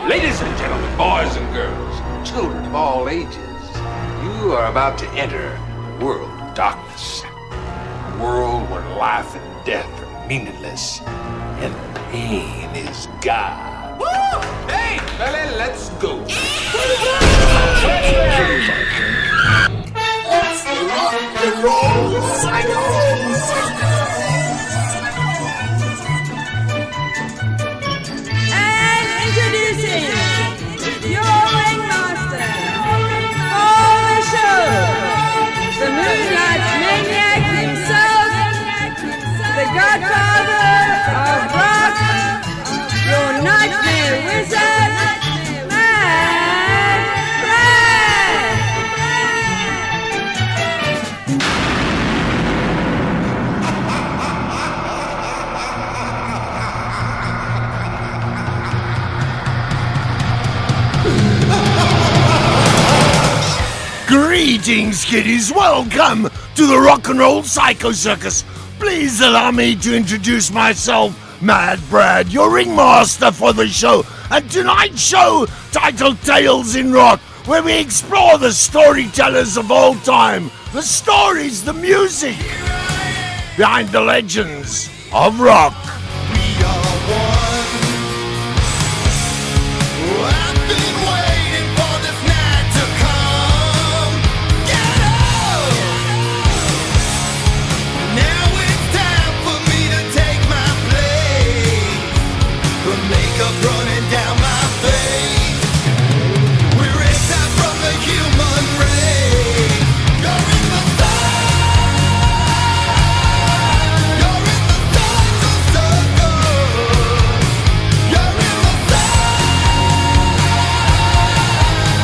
Ladies and gentlemen, boys and girls, children of all ages, you are about to enter a world of darkness. A world where life and death are meaningless and pain is God. Woo! Hey, fella, let's go. It's the rock and roll cycle. Introducing your ringmaster for the show, the Moonlight Maniac himself, the Godfather of rock, your nightmare wizard, Mad Brad. Greetings, kiddies. Welcome to the Rock and Roll Psycho Circus. Please allow me to introduce myself, Mad Brad, your ringmaster for the show. And tonight's show, titled Tales in Rock, where we explore the storytellers of all time, the stories, the music behind the legends of rock. We are one. I've been waiting for this night to come. Get up! Now it's time for me to take my place. The makeup running down my face. We're ripped from the human race. You're in the sun. You're in the cycle. You're in the sun.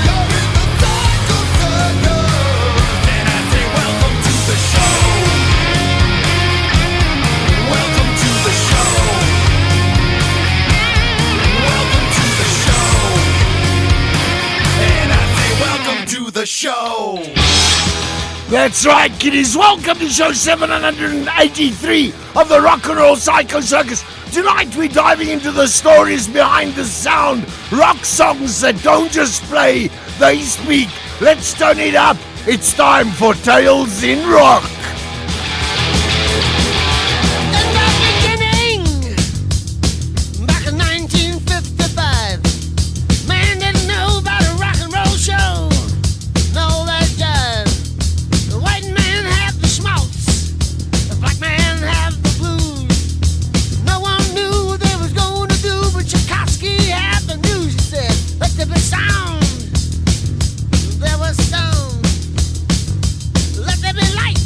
You're in the cycle. And I say welcome to the show. Welcome to the show. Welcome to the show. And I say welcome to the show. That's right, kiddies. Welcome to show 783 of the Rock and Roll Psycho Circus. Tonight we're diving into the stories behind the sound. Rock songs that don't just play, they speak. Let's turn it up. It's time for Tales in Rock. In the beginning, back in 1955, man didn't know about a rock and roll show. No, that jive. The white man had the schmaltz, the black man had the blues. No one knew what they was going to do, but Tchaikovsky had the news. He said, let there be sound. There was sound. Let there be light.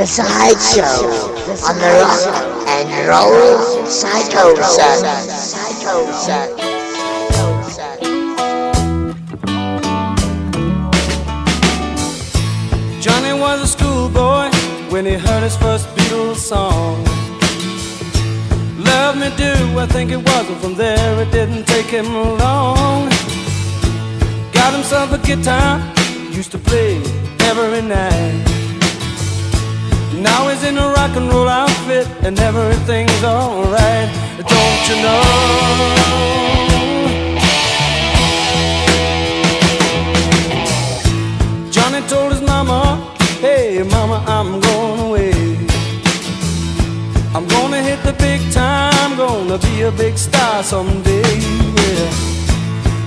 The sideshow on the rock and roll CIRCUS. Johnny was a schoolboy when he heard his first Beatles song. Love Me Do, I think it was, and from there it didn't take him long. Got himself a guitar, used to play every night. Now he's in a rock and roll outfit and everything's alright. Don't you know? Johnny told his mama, hey mama, I'm going away. I'm gonna hit the big time, gonna be a big star someday, yeah.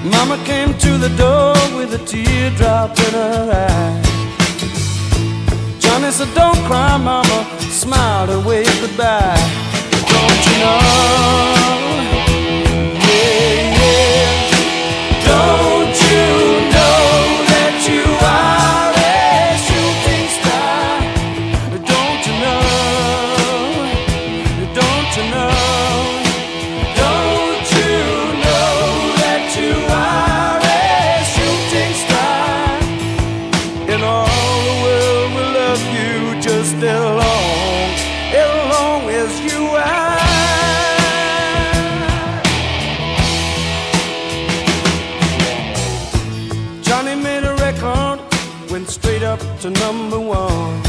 Mama came to the door with a teardrop in her eye. Johnny said, don't cry, mama, smiled and waved goodbye. Don't you know? Yeah, yeah. Don't you know that you are a shooting star? Don't you know? Don't you know? Don't you know that you are a shooting star? In all the world will love you just as long as you are. Johnny made a record, went straight up to number one.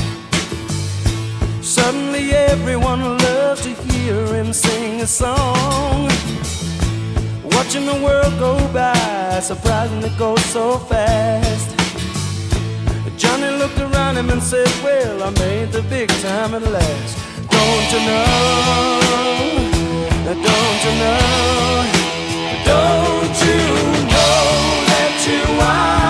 Suddenly everyone loved to hear him sing a song. Watching the world go by, surprising it goes so fast. Johnny looked around him and said, well, I made the big time at last. Don't you know? Don't you know? Don't you know that you are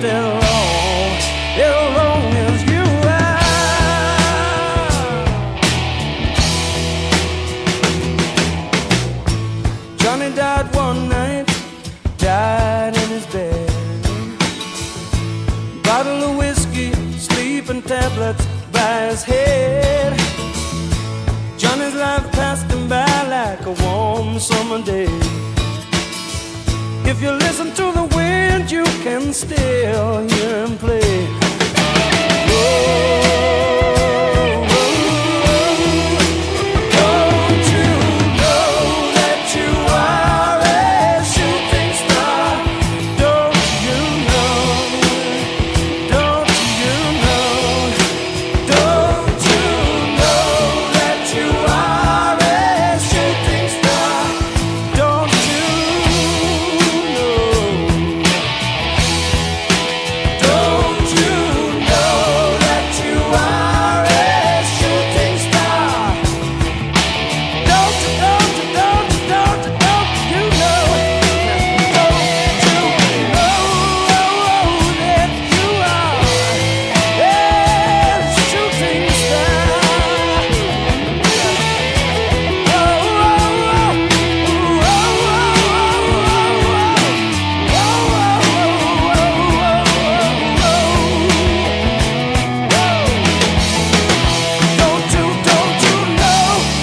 against it all, as long as you are. Johnny died one night, died in his bed. Bottle of whiskey, sleeping tablets by his head. Johnny's life passed him by like a warm summer day. If you listen to the wind, you can still hear him play. Don't you know that you are a shooting star? Don't you know? Don't you know? Don't you know that you are a shooting star? Don't you know? Don't you know that you are a shooting star? Don't you, don't you, don't you, don't you, don't you know? Don't you know that you are a shooting star? Don't you know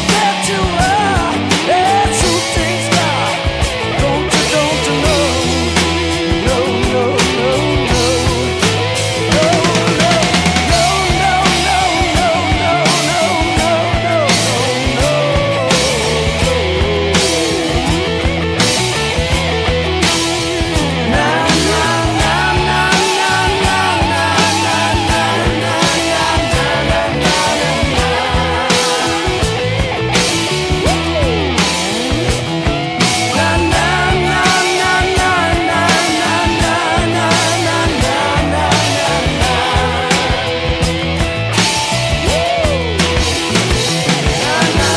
that you are a shooting star? Don't you know? No, no, no, no. No, no,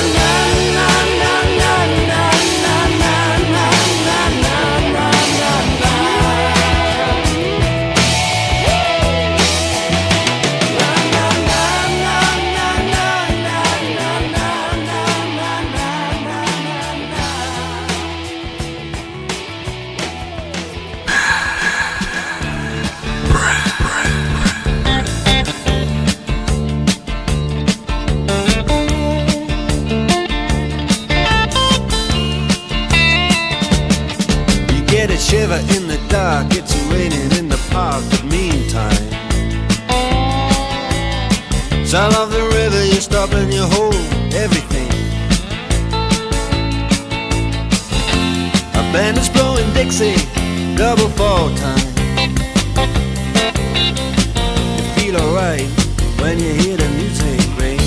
no, no, no, no, no, no, no, no, You get a shiver in the dark, it's raining in the park, but meantime, sound of the river, you stop and you hold everything. A band is blowing Dixie, double fall time. You feel alright when you hear the music ring.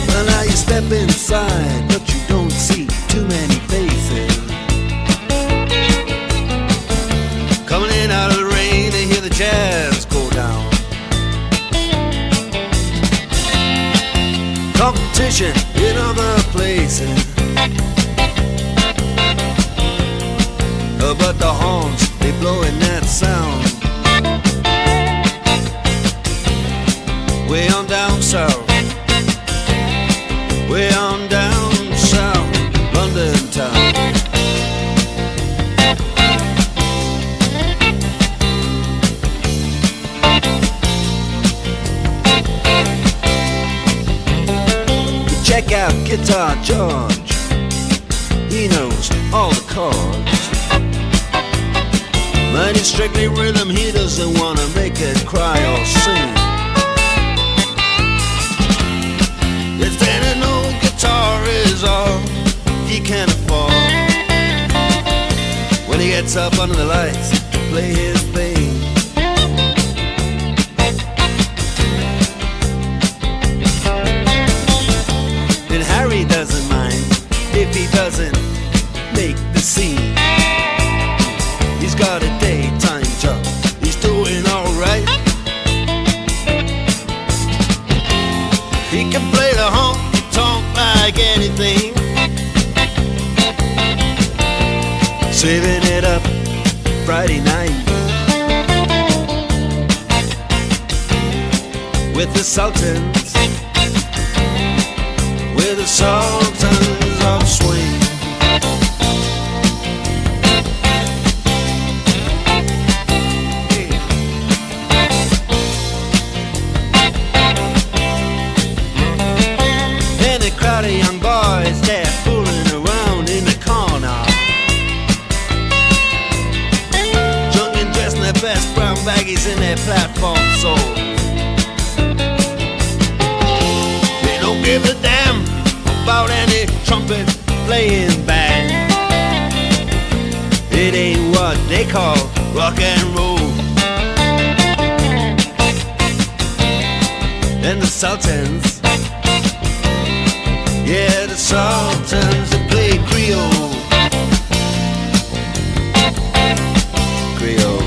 Well, now you step inside, but you don't see too many faces. Coming in out of the rain, they hear the jazz go down. Competition in other places, but the horns, they blowing that sound. Way on down south, way on down south, London town. Check out Guitar George, he knows all the chords. But it's strictly rhythm, he doesn't want to make it cry or sing. If then an old guitar is all he can afford, when he gets up under the lights to play his thing. And Harry doesn't mind if he doesn't make the scene. He's got a daytime job, he's doing alright. He can play the honky-tonk like anything. saving it up Friday night with the Sultans, with the Sultans of Swing. And a crowd of young boys, they're fooling around in the corner, drunk and dressed in their best brown baggies in their platform soles. They don't give a damn about any trumpet playing band. It ain't what they call rock and roll. And the Sultans, yeah, the Sultans that play Creole. Creole.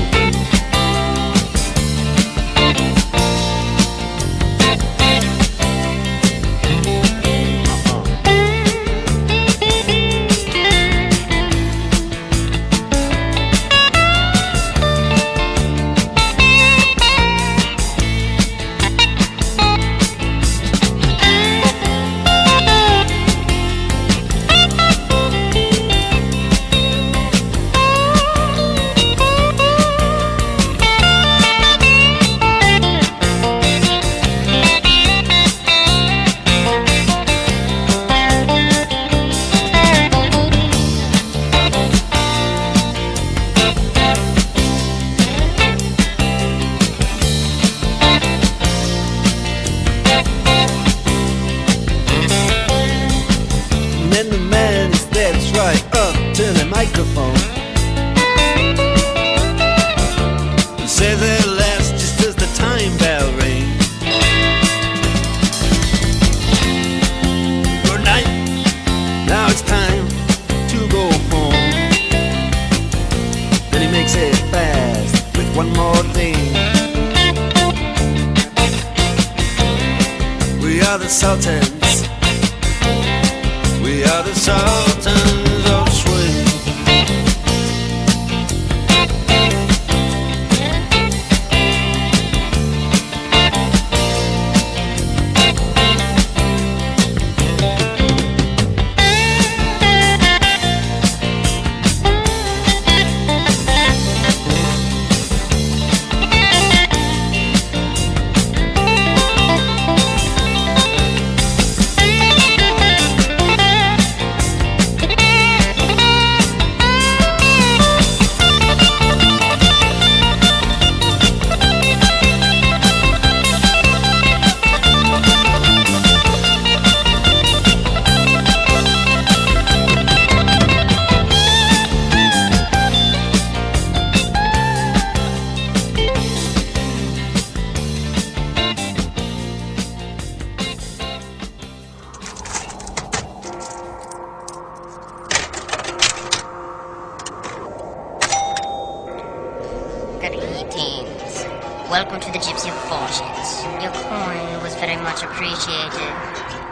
Welcome to the Gypsy of Fortunes. Your coin was very much appreciated,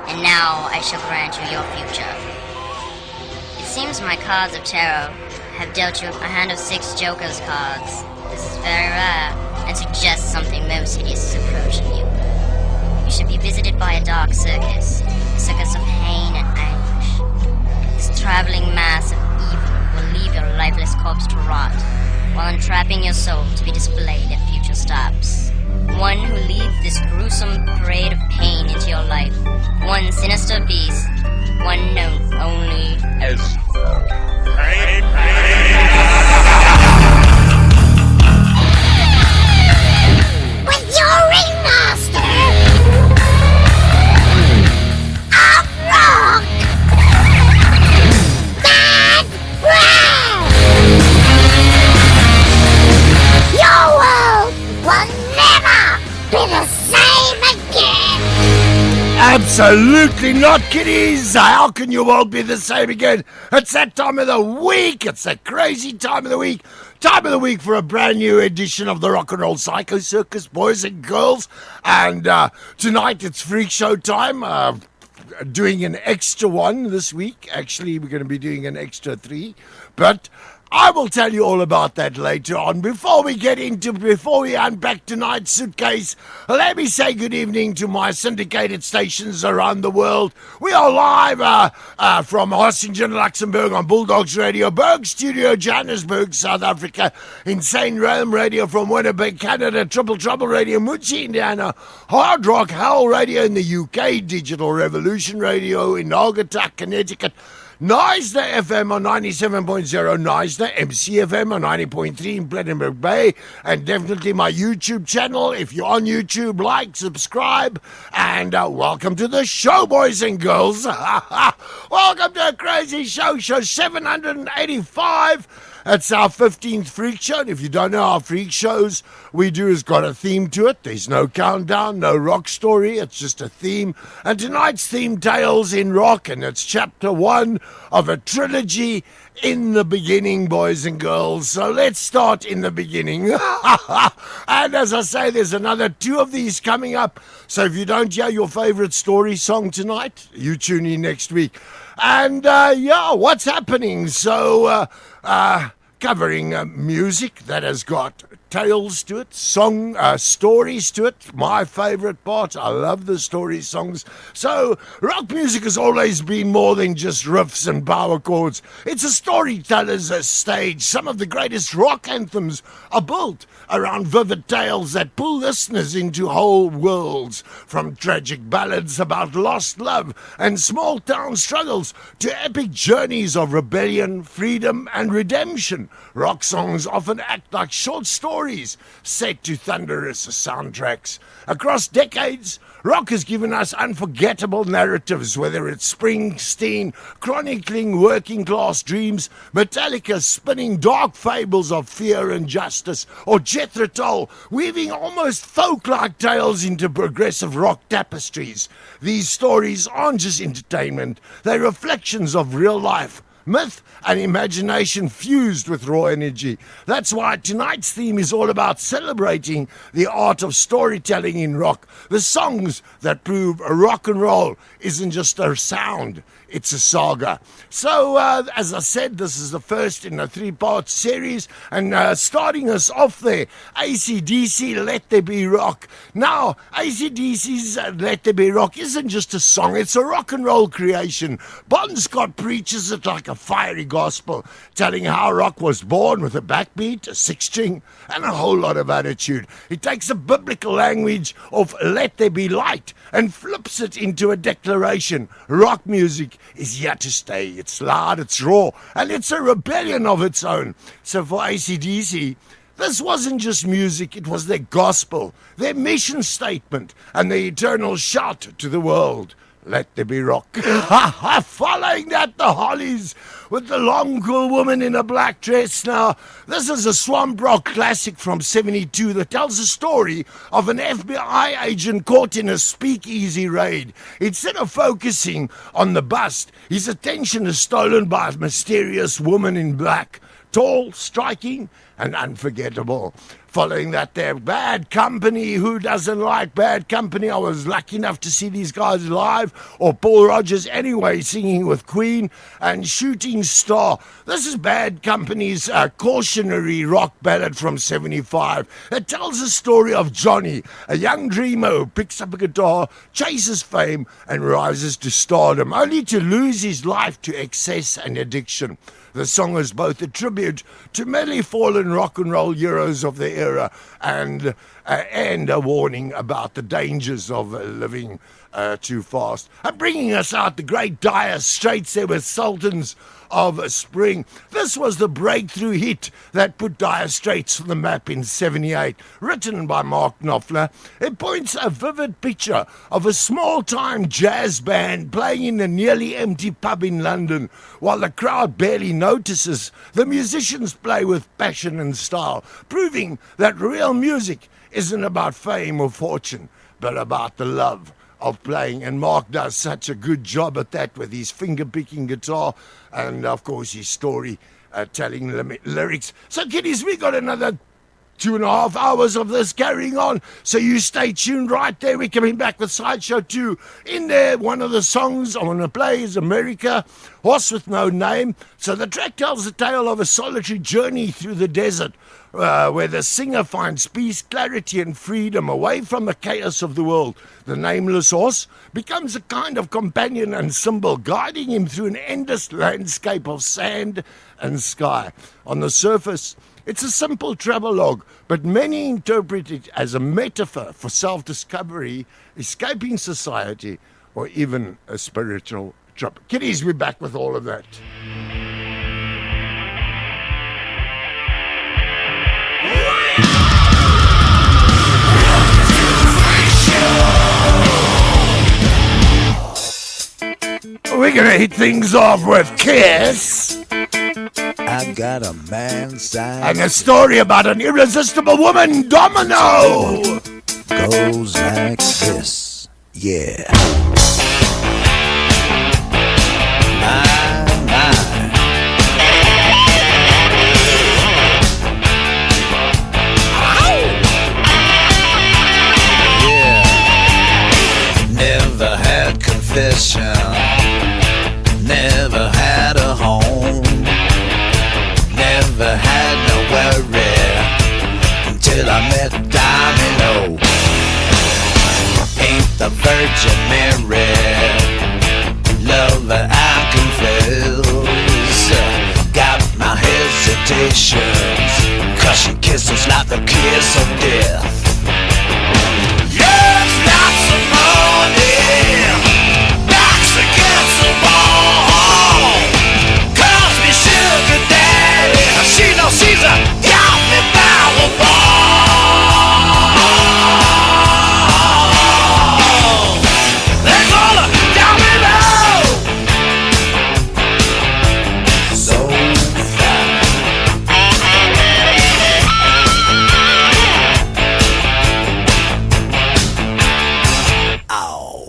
and now I shall grant you your future. It seems my cards of tarot have dealt you a hand of 6 Joker's cards. This is very rare, and suggests something most hideous is approaching you. You should be visited by a dark circus, a circus of pain and anguish. This traveling mass of evil will leave your lifeless corpse to rot, while entrapping your soul to be displayed at future stops. One who leads this gruesome parade of pain into your life. One sinister beast, one known only as... With your ringmaster! Of rock! Mad Brad! Your world will never be the same again! Absolutely not, kiddies! How can your world be the same again? It's that time of the week! It's the crazy time of the week! Time of the week for a brand new edition of the Rock and Roll Psycho Circus, boys and girls. And tonight it's freak show time. Doing an extra one this week. Actually, we're going to be doing an extra 3. But I will tell you all about that later on. Before we unpack tonight's suitcase, let me say good evening to my syndicated stations around the world. We are live from Hossingen, Luxembourg on Bulldogs Radio, Burgh Studio, Johannesburg, South Africa, Insane Realm Radio from Winnipeg, Canada, Triple Trouble Radio, Mootsie, Indiana, Hard Rock Hell Radio in the UK, Digital Revolution Radio in Naugatuck, Connecticut, Neisner FM on 97.0, Neisner, MCFM on 90.3 in Plettenberg Bay, and definitely my YouTube channel. If you're on YouTube, like, subscribe, and welcome to the show, boys and girls. Welcome to a crazy show 785. It's our 15th freak show, and if you don't know our freak shows we do has got a theme to it. There's no countdown, no rock story, it's just a theme. And tonight's theme, Tales in Rock, and it's chapter 1 of a trilogy, In the Beginning, boys and girls. So let's start in the beginning. And as I say, there's another 2 of these coming up. So if you don't hear your favorite story song tonight, you tune in next week. And what's happening? So covering music that has got tales to it, stories to it. My favorite part. I love the story songs. So rock music has always been more than just riffs and power chords. It's a storyteller's stage. Some of the greatest rock anthems are built around vivid tales that pull listeners into whole worlds, from tragic ballads about lost love and small town struggles to epic journeys of rebellion, freedom, and redemption. Rock songs often act like short stories set to thunderous soundtracks. Across decades, rock has given us unforgettable narratives, whether it's Springsteen chronicling working-class dreams, Metallica spinning dark fables of fear and justice, or Jethro Tull weaving almost folk-like tales into progressive rock tapestries. These stories aren't just entertainment, they're reflections of real life, myth and imagination fused with raw energy. That's why tonight's theme is all about celebrating the art of storytelling in rock. The songs that prove rock and roll isn't just a sound, it's a saga. So, as I said, this is the first in a 3-part series, and starting us off there, AC/DC, Let There Be Rock. Now, AC/DC's Let There Be Rock isn't just a song, it's a rock and roll creation. Bon Scott preaches it like a fiery gospel, telling how rock was born with a backbeat, a 6-string, and a whole lot of attitude. He takes the biblical language of Let There Be Light and flips it into a declaration. Rock music is here to stay. It's loud, it's raw, and it's a rebellion of its own. So for AC/DC, this wasn't just music, it was their gospel, their mission statement, and their eternal shout to the world. Let there be rock. Following that, the Hollies with the long, cool woman in a black dress. Now, this is a swamp rock classic from '72 that tells the story of an FBI agent caught in a speakeasy raid. Instead of focusing on the bust, his attention is stolen by a mysterious woman in black, tall, striking, and unforgettable. Following that, they're Bad Company. Who doesn't like Bad Company? I was lucky enough to see these guys live, or Paul Rodgers anyway, singing with Queen, and Shooting Star. This is Bad Company's cautionary rock ballad from '75. It tells the story of Johnny, a young dreamer who picks up a guitar, chases fame, and rises to stardom, only to lose his life to excess and addiction. The song is both a tribute to many fallen rock and roll heroes of the era and a warning about the dangers of living too fast. And bringing us out, the great Dire Straits there with Sultans of Spring. This was the breakthrough hit that put Dire Straits on the map in '78, written by Mark Knopfler. It points a vivid picture of a small-time jazz band playing in a nearly empty pub in London. While the crowd barely notices, the musicians play with passion and style, proving that real music isn't about fame or fortune, but about the love of playing. And Mark does such a good job at that with his finger-picking guitar and, of course, his story telling lyrics. So, kiddies, we got another 2.5 hours of this carrying on, so you stay tuned right there. We're coming back with Sideshow 2. In there, one of the songs I want to play is America, Horse with No Name. So the track tells the tale of a solitary journey through the desert, where the singer finds peace, clarity and freedom away from the chaos of the world. The nameless horse becomes a kind of companion and symbol, guiding him through an endless landscape of sand and sky. On the surface, it's a simple travelogue, but many interpret it as a metaphor for self-discovery, escaping society, or even a spiritual trip. Kiddies, we're back with all of that. We're gonna hit things off with Kiss. I got a man side. And a story about an irresistible woman, Domino. Goes like this. Yeah. My. Yeah. Never had confession. Never had a home. Never had no worry until I met Domino. Ain't the Virgin Mary, lover I confess. Got my hesitations, 'cause she kisses like the kiss of death. Love's not some money, backs against the wall. Calls me sugar daddy, she knows she's got me by the ball. They call her Domino. So fine. Oh,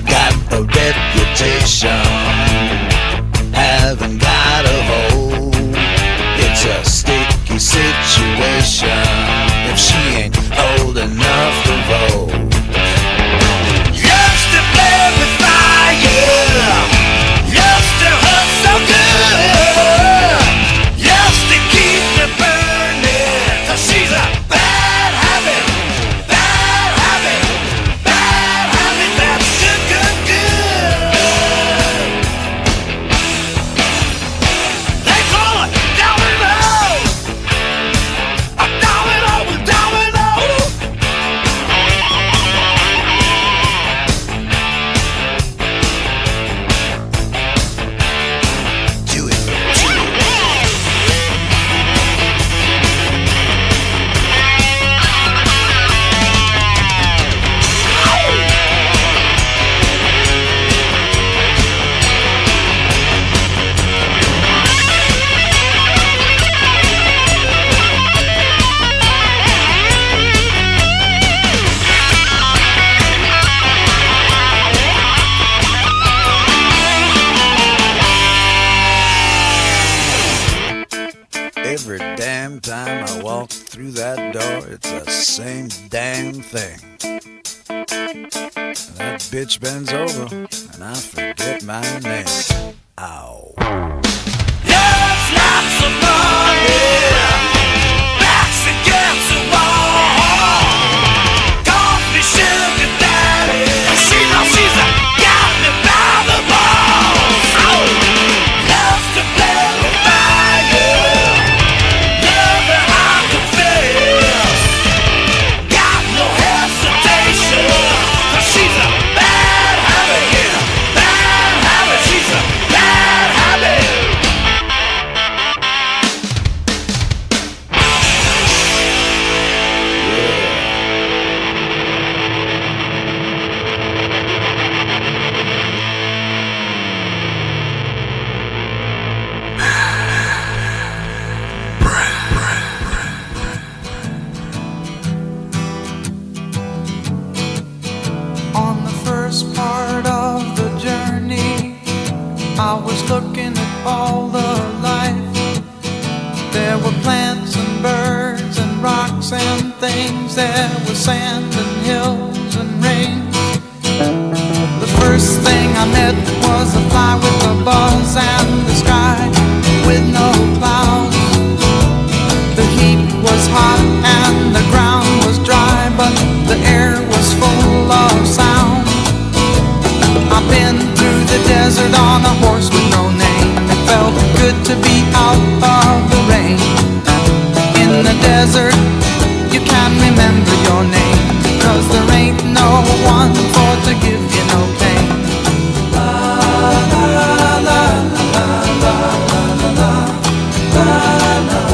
got a reputation, haven't got a hold. It's a sticky situation if she ain't old enough to vote. Loves to play with fire, loves to hurt so good, loves to keep me burning, 'cause she's a bad habit, bad habit, bad habit, that's good, good, good. They call her Domino. A domino with domino. Do it. Every damn time I walk through that door, it's the same damn thing. That bitch bends over, and I forget my name. Ow. Love's lots of money, backs against the wall. Calls me sugar daddy, she knows she's got me by the balls. Loves to play with fire, lover I confess. Got no hesitation, 'cause she's a bad habit, yeah, bad habit. She's a bad habit. was sand and hills and rain. The first thing I met was a fly with a buzz and the sky with no clouds. The heat was hot and the ground was dry, but the air was full of sound. I've been through the desert on a horse with no name. It felt good to be out of the rain. In the desert, you can't remember your name, 'cause there ain't no one for to give you no pain. La la la la la la la la la la la la.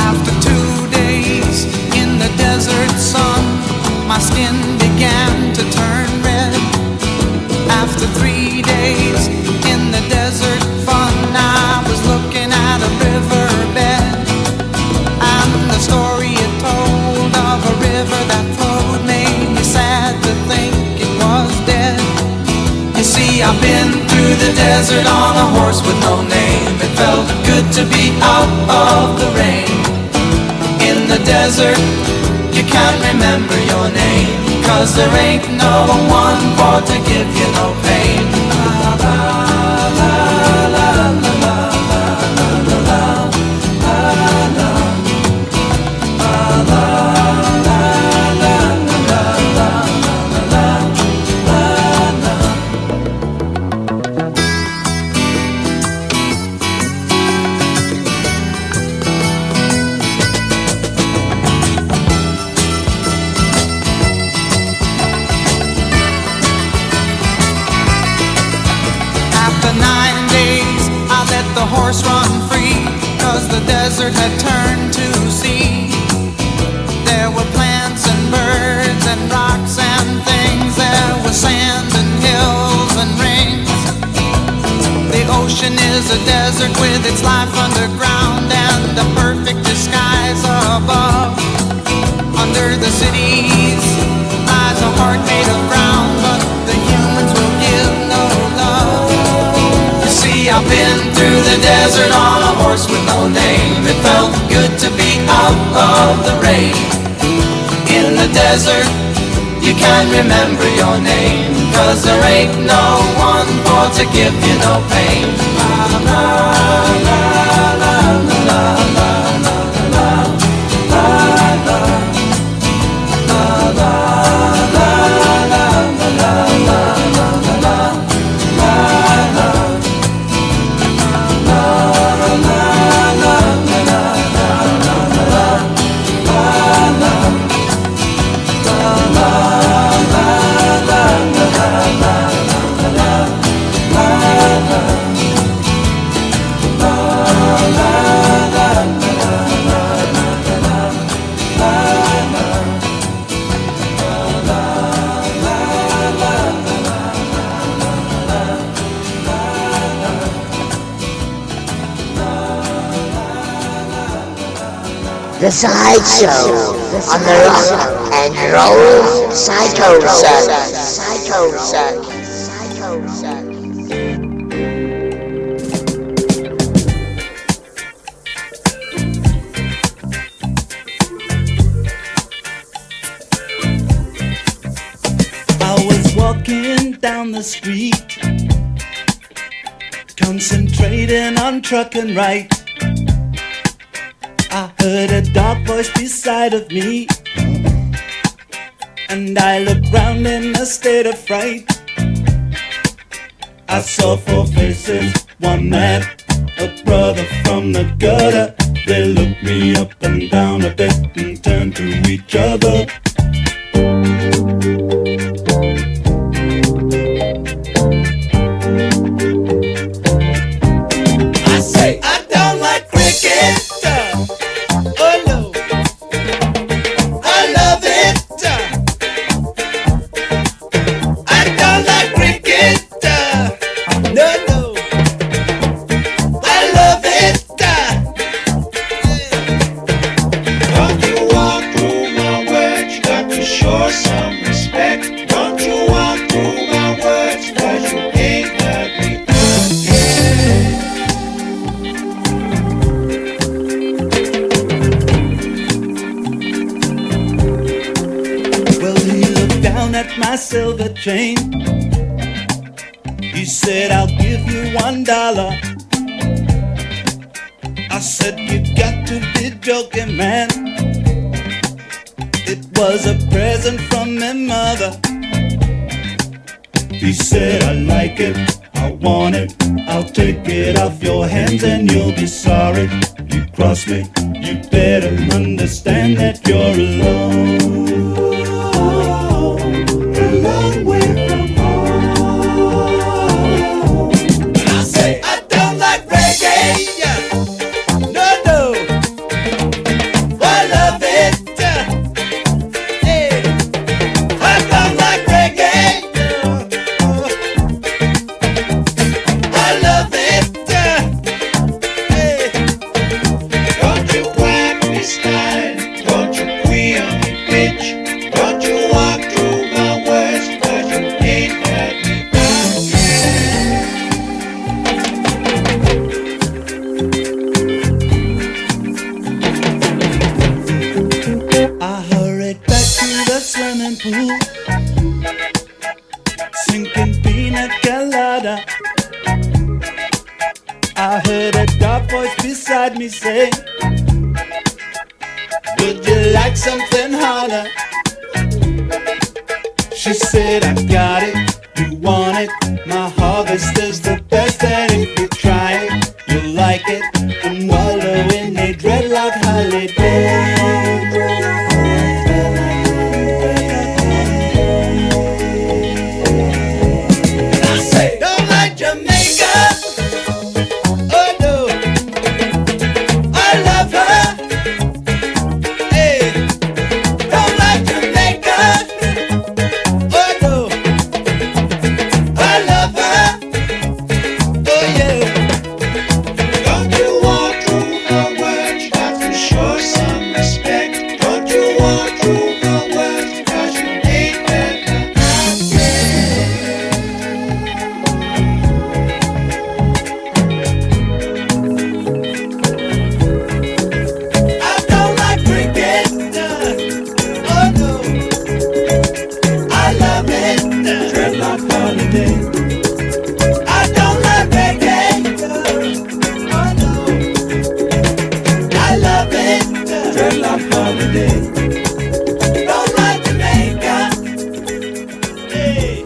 After 2 days in the desert sun, my skin began to turn red. After 3 days in the desert fun, I was looking at a riverbed, and the story it told of a river that flowed made me sad to think it was dead. You see, I've been through the desert on a horse with no name. It felt good to be out of the rain. In the desert, you can't remember your name, 'cause there ain't no one for to give you no pain. La la la la la la la la la horse run free, 'cause the desert had turned to sea. There were plants and birds and rocks and things. There was sand and hills and rings. The ocean is a desert with its life underground and a perfect disguise above. Under the cities lies a heart made of ground, but the humans will give no love. You see, I've been through the desert on a horse with no name. It felt good to be out of the rain. In the desert, you can't remember your name, 'cause there ain't no one for to give you no pain. La la la la la la la la la la la la The sideshow on the rock and roll psycho circus. Psycho circus. Psycho circus. I was walking down the street, concentrating on trucking right. I heard a dark voice beside of me, and I looked round in a state of fright. I saw 4 faces, one man, a brother from the gutter. They looked me up and down a bit and turned to each other. I say, I don't like cricket. Oh no, I love it. I don't like cricket. No, no, I love it. Don't you walk through my words, you got to show some. down at my silver chain. He said, I'll give you $1. I said, you got to be joking, man. It was a present from my mother. He said, I like it, I want it, I'll take it off your hands and you'll be sorry. You cross me, you better understand that you're alone. A long way from home. And I say, I don't like reggae. No, no, I love it. Hey, I don't like reggae. I love it. Hey, don't you whack me style, don't you queer me bitch, don't you walk through my words, 'cause you ain't heard me I hurried back to the swimming pool, sinking pina colada. I heard a dark voice beside me say, would you like something harder? She said, I got it, you want it, my harvest is the best, and if you try it, you'll like it, and wallow in a dreadlock holiday. And I say, don't like Jamaica. Oh no, I love her. Hey, don't like Jamaica. Oh no, I love her. Oh yeah. Don't you walk through my words, you have to show some respect. Don't you walk through my words, 'cause you ain't heard me I don't like cricket. Oh no, I love it. Dreadlock holiday. I don't like reggae. Oh no, I love it. Dreadlock holiday. Don't like Jamaica. Hey,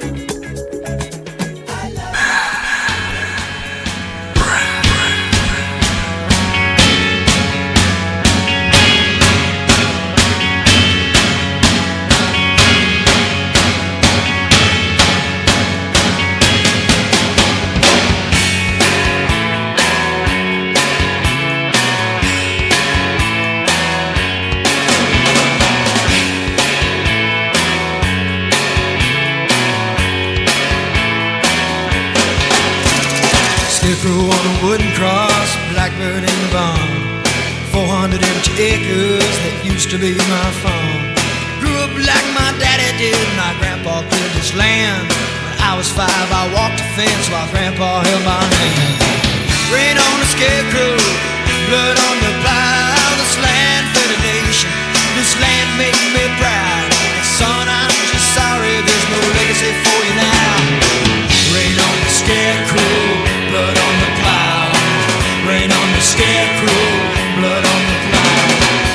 I love Scarecrow on a wooden cross, blackbird in the barn. 400 empty acres that used to be my farm. Grew up like my daddy did, my grandpa cleared this land. When I was 5, I walked the fence while grandpa held my hand. Rain on the scarecrow, blood on the plow. This land fed a nation, this land made me proud. And son, I'm just sorry there's no legacy for you now. Rain on the scarecrow, blood on the plow. Rain on the scarecrow, blood on the plow.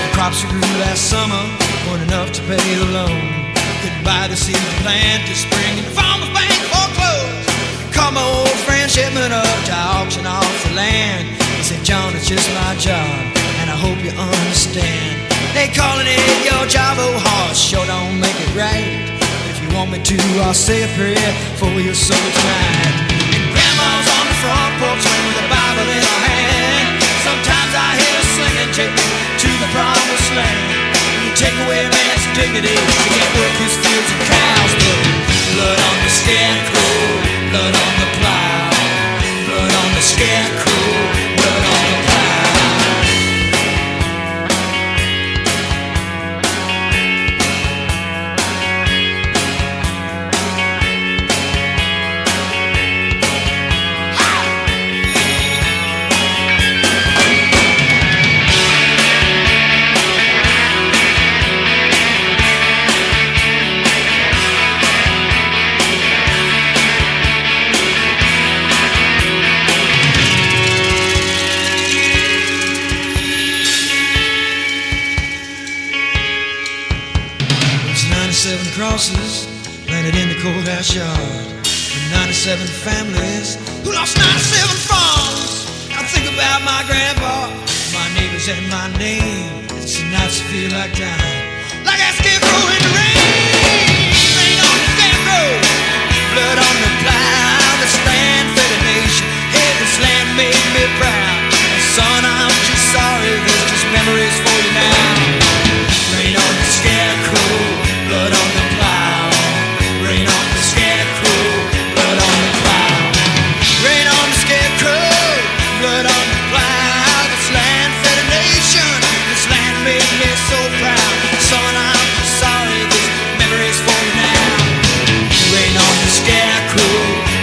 The crops we grew last summer weren't enough to pay the loan. Couldn't buy the seed to plant this spring, and the farmer's bank foreclosed. Called my old friend Shipman up to auction off the land. He said, John, it's just my job, and I hope you understand. They calling it your job, oh horse, sure don't make it right. If you want me to, I'll say a prayer for your soul tonight. And grandma's on the front porch swing with a Bible in her hand. Sometimes I hear her singing, take me to the promised land. You take away a man's dignity, you can't work his fields and cows. But blood on the scarecrow, blood on the plow. Blood on the scarecrow, blood on the plow. houses planted in the courthouse yard, and 97 families who lost 97 farms. I think about my grandpa, my neighbors, and my name. It's the nights I feel like dying, like a scarecrow in the rain. Rain on the scarecrow, blood on the plow. This land fed a nation, hey, this land made me proud. And son, I'm just sorry, there's just memories for you now. Rain on the scarecrow, blood on the plow. Rain on the scarecrow, blood on the plow. Rain on the scarecrow, blood on the plow. This land fed a nation, this land made me so proud. Son, I'm just sorry, there's memories for you now. Rain on the scarecrow,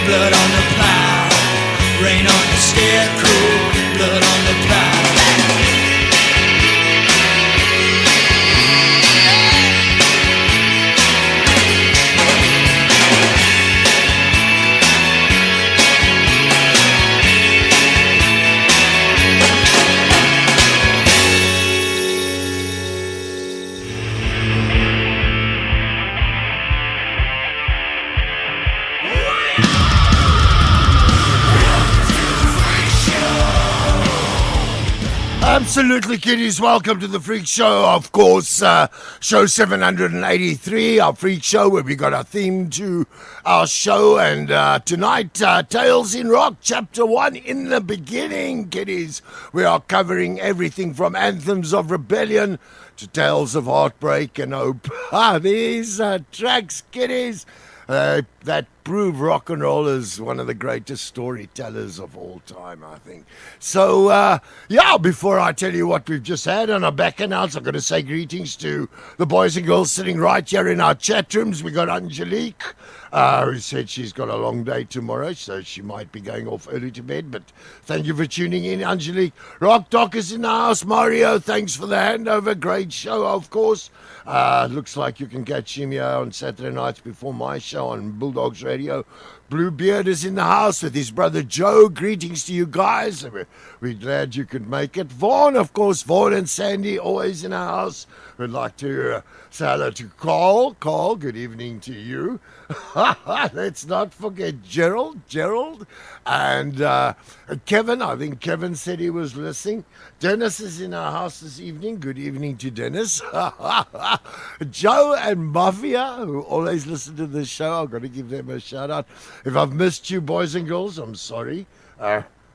blood on the plow. Rain on the scarecrow, blood on the plow. Absolutely, kiddies. Welcome to the Freak Show, of course. Show 783, our Freak Show, where we got a theme to our show. And tonight, Tales in Rock, Chapter 1, In the Beginning, kiddies. We are covering everything from anthems of rebellion to tales of heartbreak and hope. These tracks, kiddies, that prove rock and roll is one of the greatest storytellers of all time, I think. So, before I tell you what we've just had on our back announce, I'm going to say greetings to the boys and girls sitting right here in our chat rooms. We got Angelique, who said she's got a long day tomorrow, so she might be going off early to bed, but thank you for tuning in, Angelique. Rock Doc is in the house. Mario, thanks for the handover. Great show, of course. Looks like you can catch him here on Saturday nights before my show on Bulldogs Radio. Bluebeard is in the house with his brother Joe. Greetings to you guys. We're glad you could make it. Vaughn, of course, Vaughn and Sandy always in our house. We'd like to say hello to Carl. Carl, good evening to you. Let's not forget Gerald, and Kevin. I think Kevin said he was listening. Dennis is in our house this evening. Good evening to Dennis. Joe and Mafia, who always listen to this show. I've got to give them a shout out. If I've missed you, boys and girls, I'm sorry.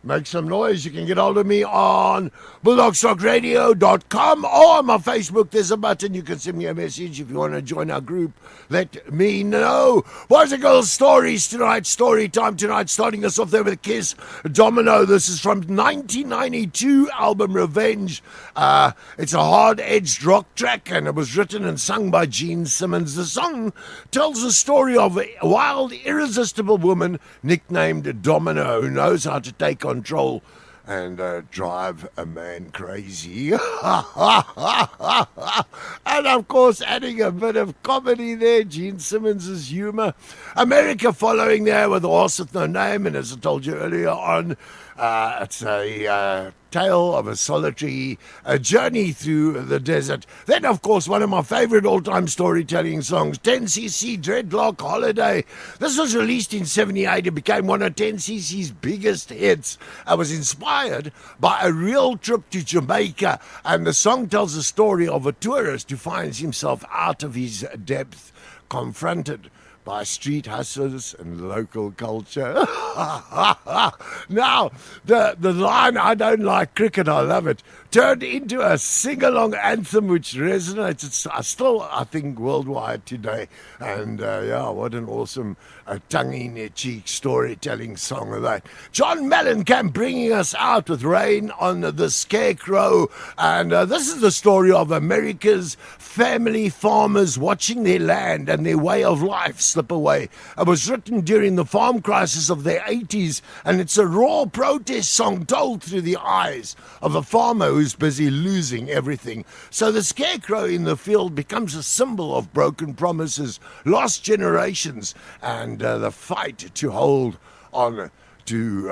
Make some noise. You can get hold of me on bulldogsrockradio.com or on my Facebook. There's a button. You can send me a message if you want to join our group. Let me know. Boys and girls, stories tonight. Story time tonight. Starting us off there with Kiss Domino. This is from 1992 album Revenge. It's a hard-edged rock track, and it was written and sung by Gene Simmons. The song tells the story of a wild, irresistible woman nicknamed Domino who knows how to take control and drive a man crazy. And of course, adding a bit of comedy there, Gene Simmons' humor. America following there with a horse with no name, and as I told you earlier on, it's a tale of a solitary journey through the desert. Then, of course, one of my favorite all-time storytelling songs, 10cc Dreadlock Holiday. This was released in 78. It became one of 10cc's biggest hits. It was inspired by a real trip to Jamaica, and the song tells the story of a tourist who finds himself out of his depth, confronted by street hustlers and local culture. Now, the line, I don't like cricket, I love it, turned into a sing-along anthem which resonates. It's still, I think, worldwide today. And what an awesome tongue-in-cheek storytelling song of that. John Mellencamp bringing us out with Rain on the Scarecrow. And this is the story of America's family farmers watching their land and their way of life slip away. It was written during the farm crisis of the 80s, and it's a raw protest song told through the eyes of a farmer who's busy losing everything. So the scarecrow in the field becomes a symbol of broken promises, lost generations, and the fight to hold on to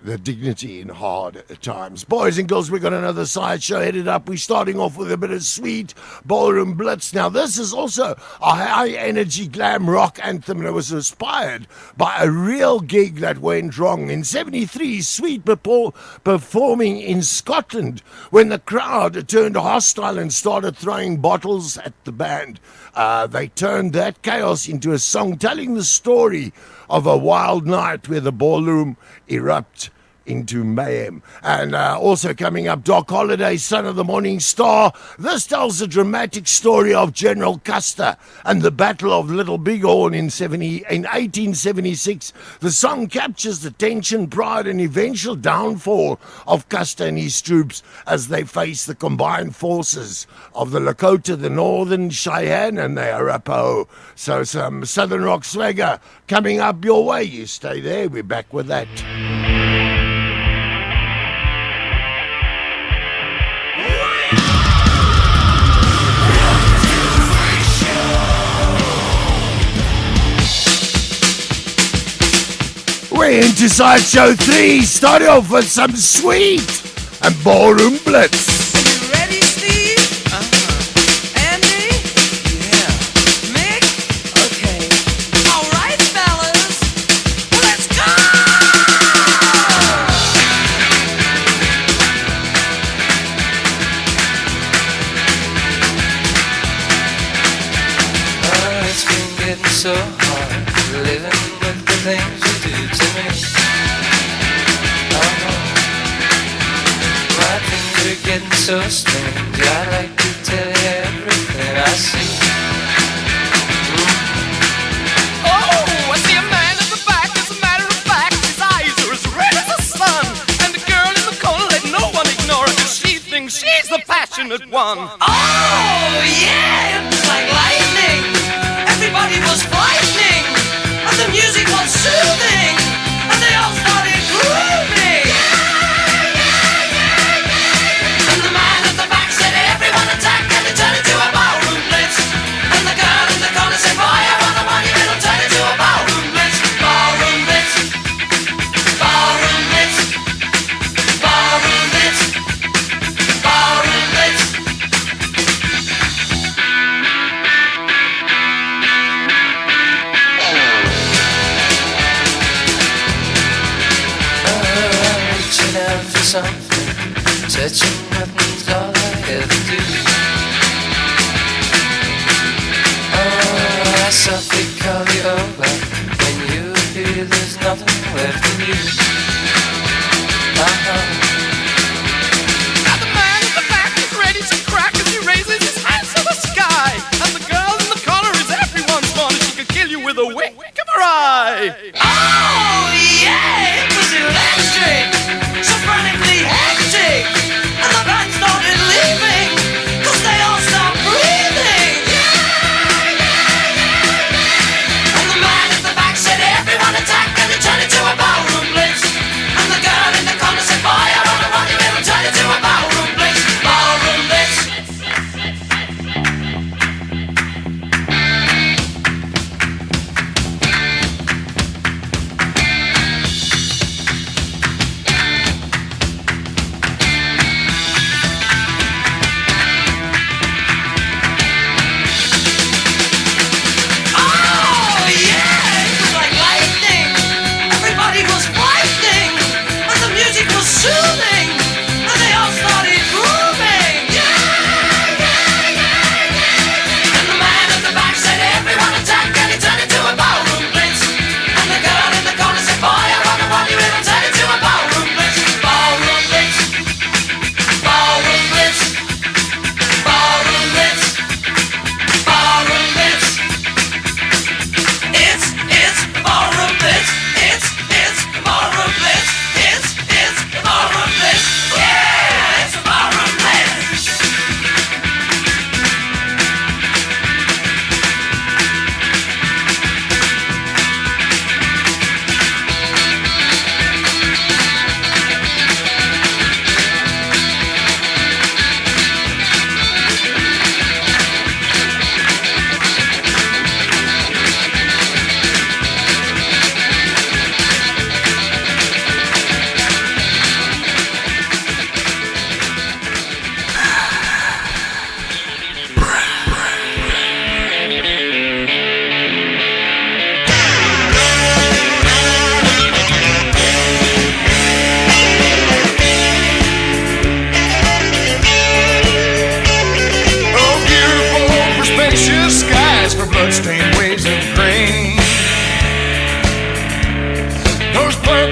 the dignity in hard times. Boys and girls, we got another sideshow headed up. We're starting off with a bit of sweet ballroom blitz. Now, this is also a high-energy glam rock anthem, and it was inspired by a real gig that went wrong. In 73, Sweet performing in Scotland when the crowd turned hostile and started throwing bottles at the band. They turned that chaos into a song telling the story of a wild night where the ballroom erupted into mayhem. And also coming up, Doc Holliday, Son of the Morning Star. This tells the dramatic story of General Custer and the Battle of Little Bighorn in 1876. The song captures the tension, pride, and eventual downfall of Custer and his troops as they face the combined forces of the Lakota, the Northern Cheyenne, and the Arapaho. So some Southern rock swagger coming up your way. You stay there. We're back with that. We're into Sideshow 3, starting off with some sweet and ballroom blitz. You ready, Steve? Andy? Yeah. Mick? Okay. All right, fellas. Let's go! Oh, it's been getting so hard living with the things you do to me. Oh no, my things are getting so strange. I like to tell you everything I see. Oh, I see a man at the back. As a matter of fact, his eyes are as red as the sun. And the girl in the corner, let no one ignore her, 'cause she thinks she's the passionate one. Oh, yeah, it was like lightning. Everybody was frightening, and the music was soothing, and they all started grooving. And the man at the back said, everyone attack, and it turned into a ballroom blitz. And the girl in the corner said, boy, I want the money, it'll turn into a ballroom blitz. Ballroom blitz. Ballroom blitz. Ballroom blitz. Ballroom blitz. Reaching out for something, touching nothing's all I ever do. Oh, I softly call you over. When you appear, there's nothing left in you. Now the man at the back is ready to crack as he raises his hands to the sky. And the girl in the corner is everyone's fun, and she could kill you with a wink of her eye. Oh, yeah, it was electric, so frantically hectic. And the band started leaving, 'cause they all stopped breathing. And the man at the back said, everyone attack, and it turned into a ballroom blitz. And the girl in the corner said, boy, I want the money, it'll turn into a ballroom blitz. Ballroom blitz.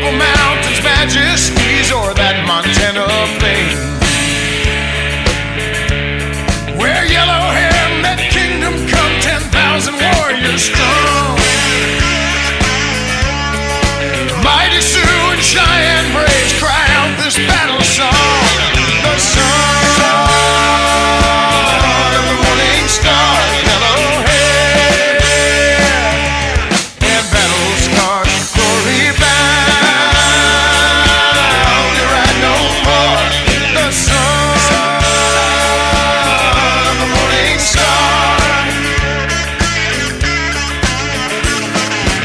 Purple Mountains majesties or that Montana fame, where yellow hair met kingdom come 10,000 warriors strong. Mighty Sioux and Cheyenne braves cry out this battle song. The son of the morning star, yellow hair and battle scars, glory bound, you ride no more. The son of the morning star.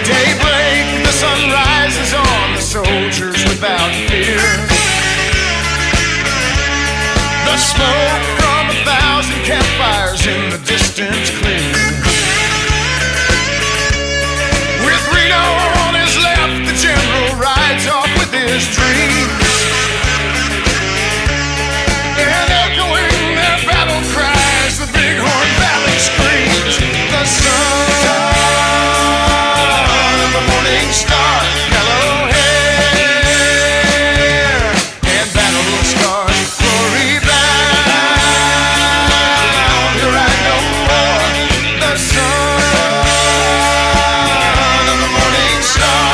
Daybreak, the sun rises on the soldiers without fear. The smoke from 1,000 campfires in the distance clear. With Reno on his left, the general rides off with his dreams, and echoing their battle cries, the Bighorn Valley screams. The sun of the morning star, yellow hair and battle scars, glory bound, you ride no more. The sun of the morning star.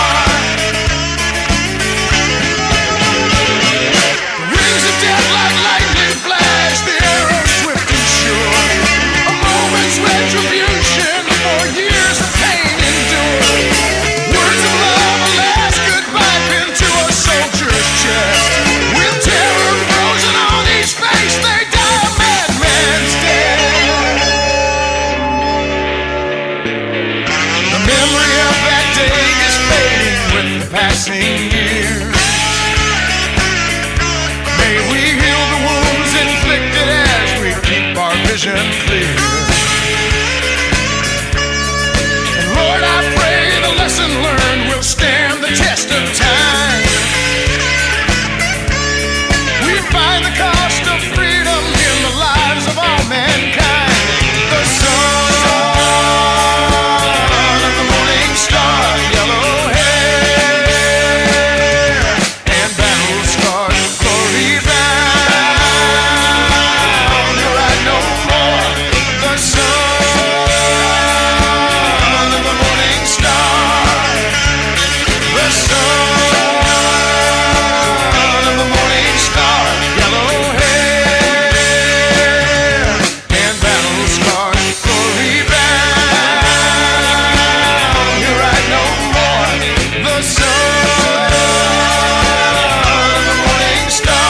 Rings of death like lightning flash, the arrow swift and sure. A moment's retribution for years of pain endured. Words of love, a last goodbye pinned to a soldier's chest. With terror frozen on each face, they die a madman's death. The memory of that day is fading with the passing years. May we heal the wounds inflicted as we keep our vision clear. And Lord, I pray the lesson learned will stand the test of time. We find the cost of freedom in the lives of all mankind. The son of the morning star, yellow hair and battle scars, glory bound, you ride no more. The son of the morning star, the son of the morning star, yellow hair and battle scars, glory bound, you ride no more. The son of the morning star.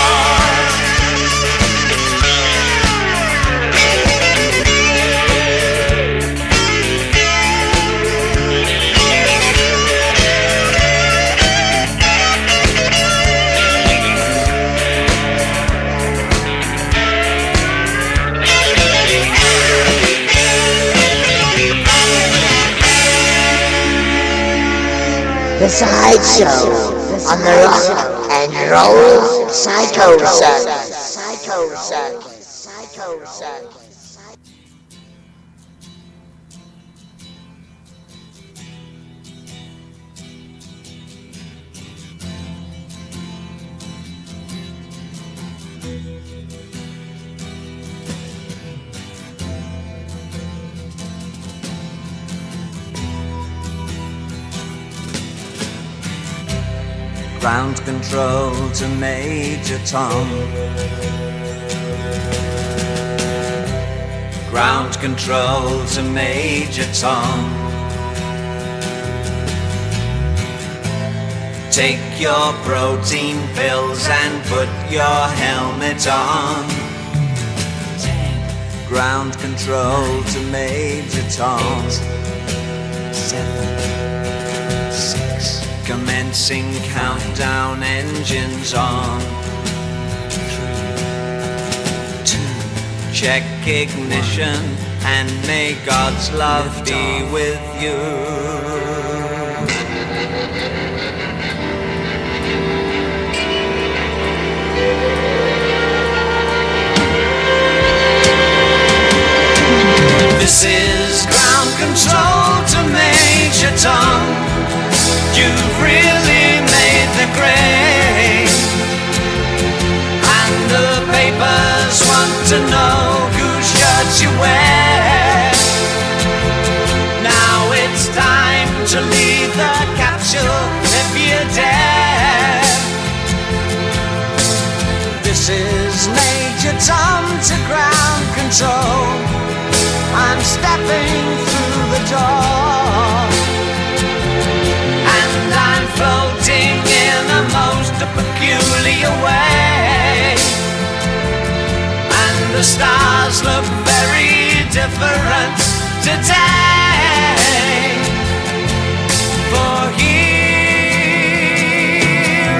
The sideshow on the rock and roll psycho circus. Ground control to Major Tom. Ground control to Major Tom. Take your protein pills and put your helmet on. Ground control to Major Tom. 7, 6. Commencing countdown, engines on. 3, 2. Check ignition and may God's love be with you. This is ground control to Major Tom. You've really made the to leave the capsule if you dare. This is Major Tom to ground control. I'm stepping through the door, and I'm floating in a most peculiar way, and the stars look very different today. For here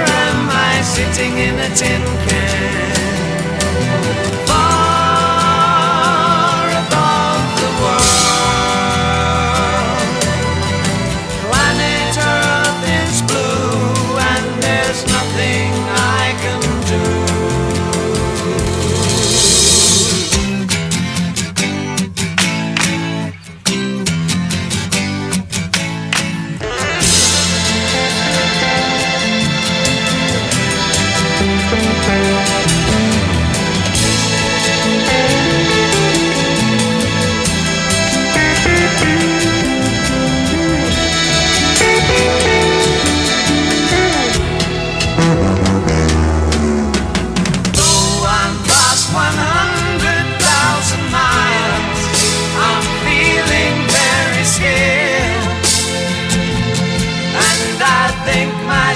am I sitting in a tin can, far above the world. Planet Earth is blue and there's nothing I can do.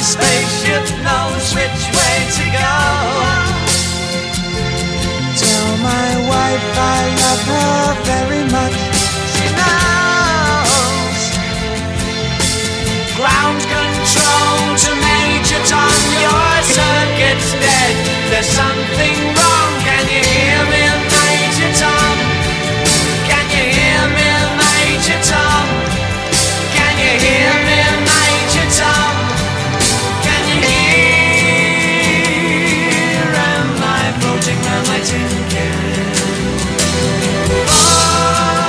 Spaceship knows which way to go. Tell my wife I love her very much. She knows. Ground control to Major Tom. Your circuit's dead. There's something wrong. Can you hear me, Major Tom? Can you hear me, Major Tom? Can you hear me, Major Tom? Around my tin can, far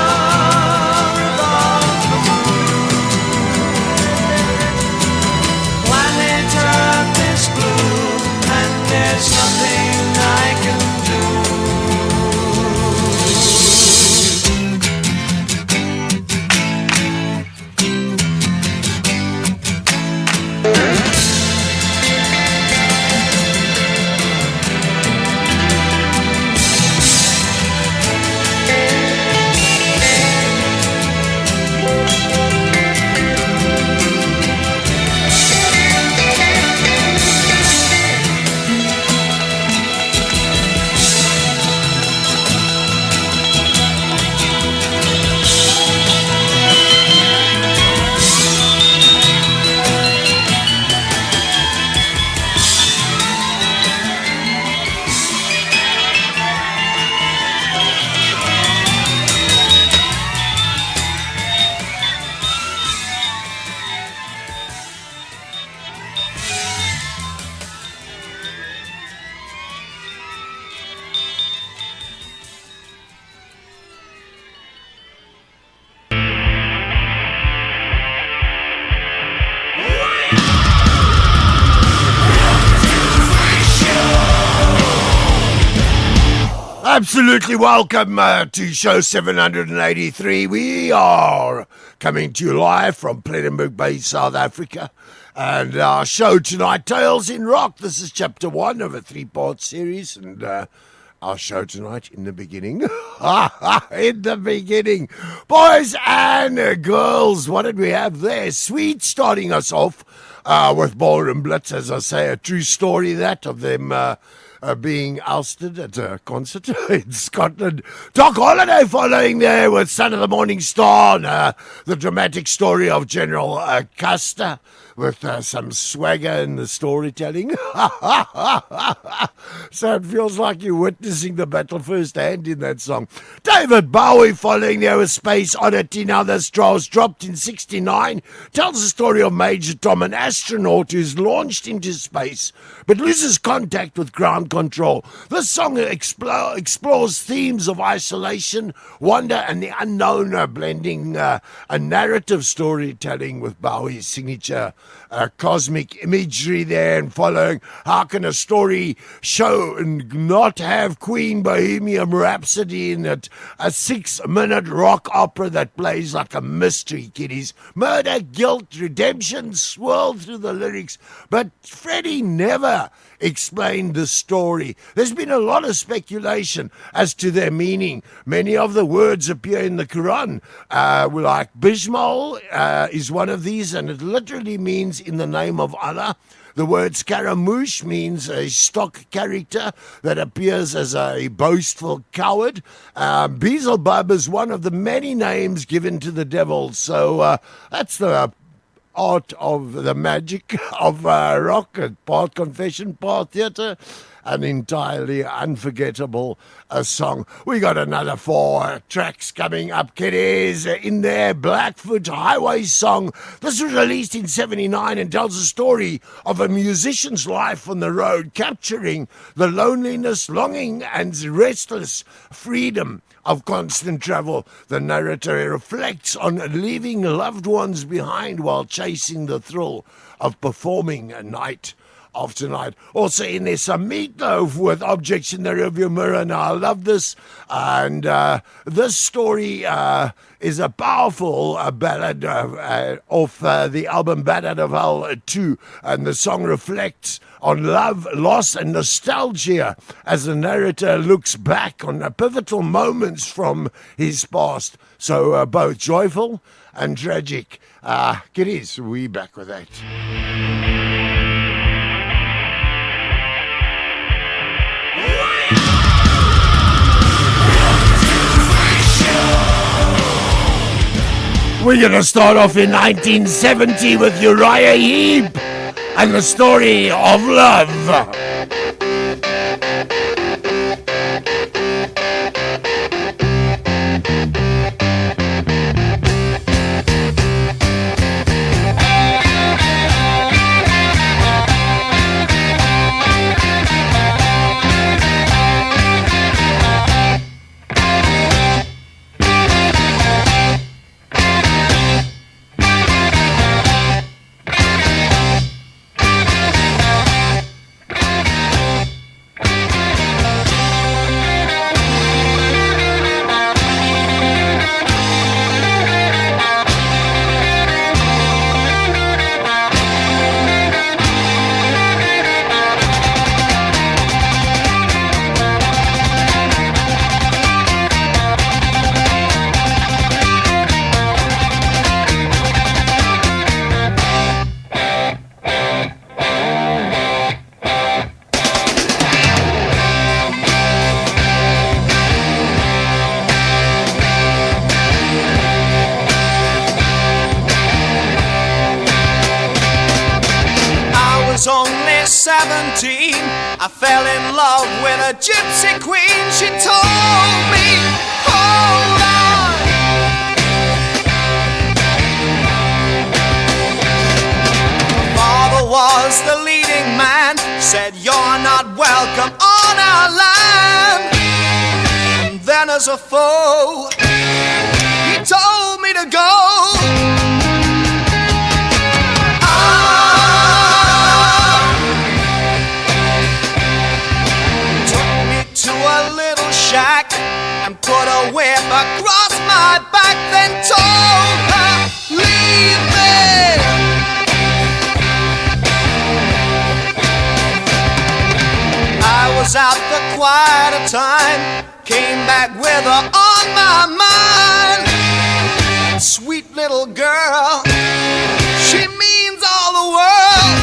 above the moon. Planet Earth is blue, and there's nothing I can do. Absolutely welcome to show 783. We are coming to you live from Plettenberg Bay, South Africa. And our show tonight, Tales in Rock. This is chapter 1 of a 3-part series. And our show tonight, in the beginning. In the beginning. Boys and girls, what did we have there? Sweet starting us off with Ballroom Blitz, as I say, a true story that of them being ousted at a concert in Scotland. Doc Holliday following there with Son of the Morning Star, and, the dramatic story of General Custer with some swagger in the storytelling. So it feels like you're witnessing the battle firsthand in that song. David Bowie following there with Space Oddity. Now this was dropped in 1969. Tells the story of Major Tom, an astronaut who's launched into space but loses contact with ground control. This song explores themes of isolation, wonder, and the unknown, blending a narrative storytelling with Bowie's signature cosmic imagery there and following. How can a story show and not have Queen Bohemian Rhapsody in it? A 6-minute rock opera that plays like a mystery, kiddies. Murder, guilt, redemption swirl through the lyrics. But Freddie never explained the story. There's been a lot of speculation as to their meaning. Many of the words appear in the Quran, like Bismol is one of these, and it literally means in the name of Allah. The word Scaramouche means a stock character that appears as a boastful coward. Beelzebub is one of the many names given to the devil. So that's the art of the magic of rock, part confession, part theatre. An entirely unforgettable song. We got another 4 tracks coming up, kiddies. In there, Blackfoot Highway Song. This was released in 1979 and tells the story of a musician's life on the road, capturing the loneliness, longing, and restless freedom of constant travel. The narrator reflects on leaving loved ones behind while chasing the thrill of performing a night after night. Also in there, some Meatloaf with Objects in the Rearview Mirror. Now, I love this. And this story is a powerful ballad off the album Ballad of Hell 2. And the song reflects on love, loss, and nostalgia as the narrator looks back on the pivotal moments from his past. So both joyful and tragic. Kiddies, we back with that. We're going to start off in 1970 with Uriah Heep and the story of love. I fell in love with a gypsy queen. She told me, hold on. My father was the leading man, said you're not welcome on our land. And then as a foe, he told me to go. Shack and put a whip across my back, then told her, leave me. I was out for quite a time, came back with her on my mind. Sweet little girl, she means all the world.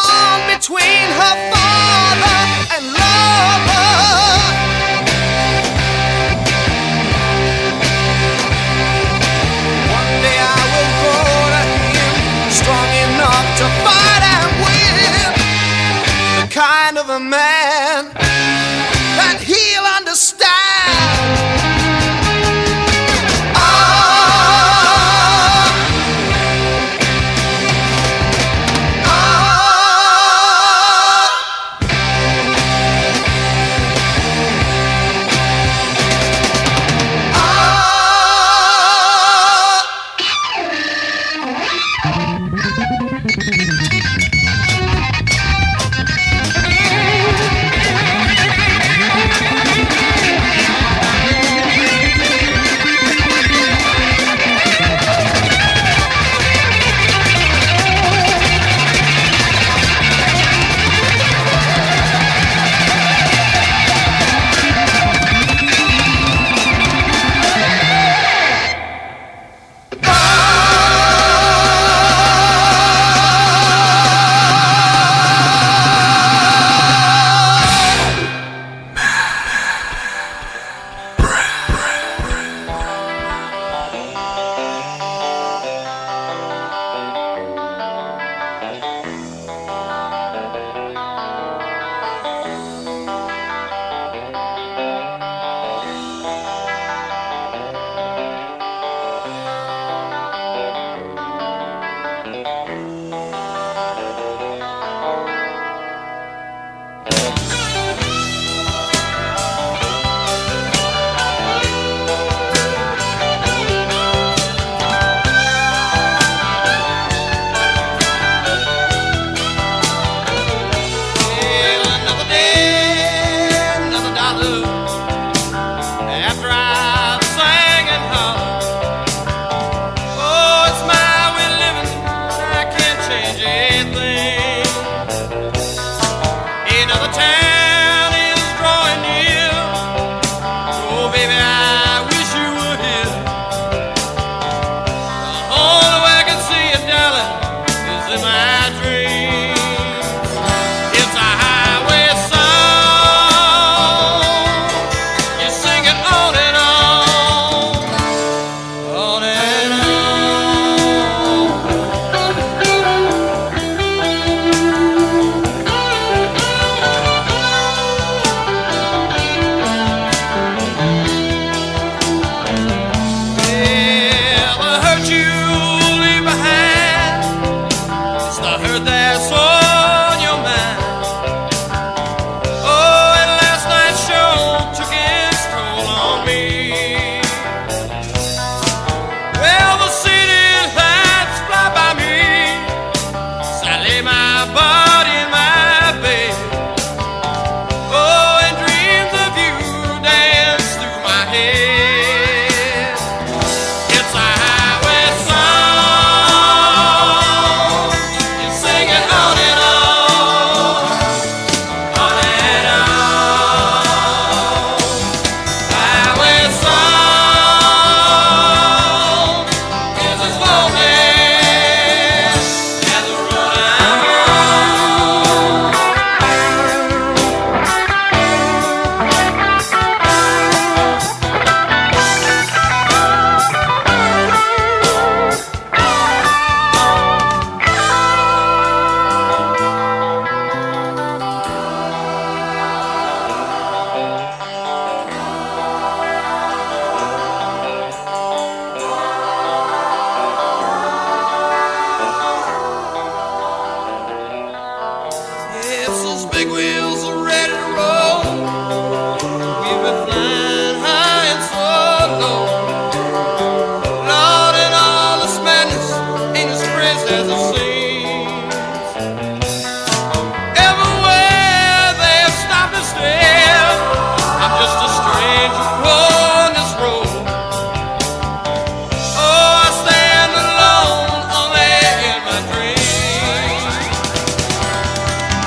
on between her father and lover. One day I will go to him, strong enough to fight and win. The kind of a man that he'll understand.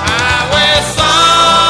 Highway song.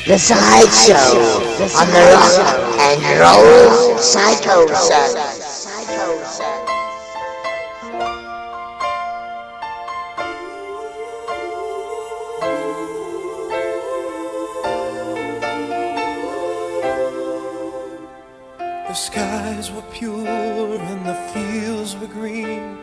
The sideshow on the rock and roll psycho circus. The skies were pure and the fields were green.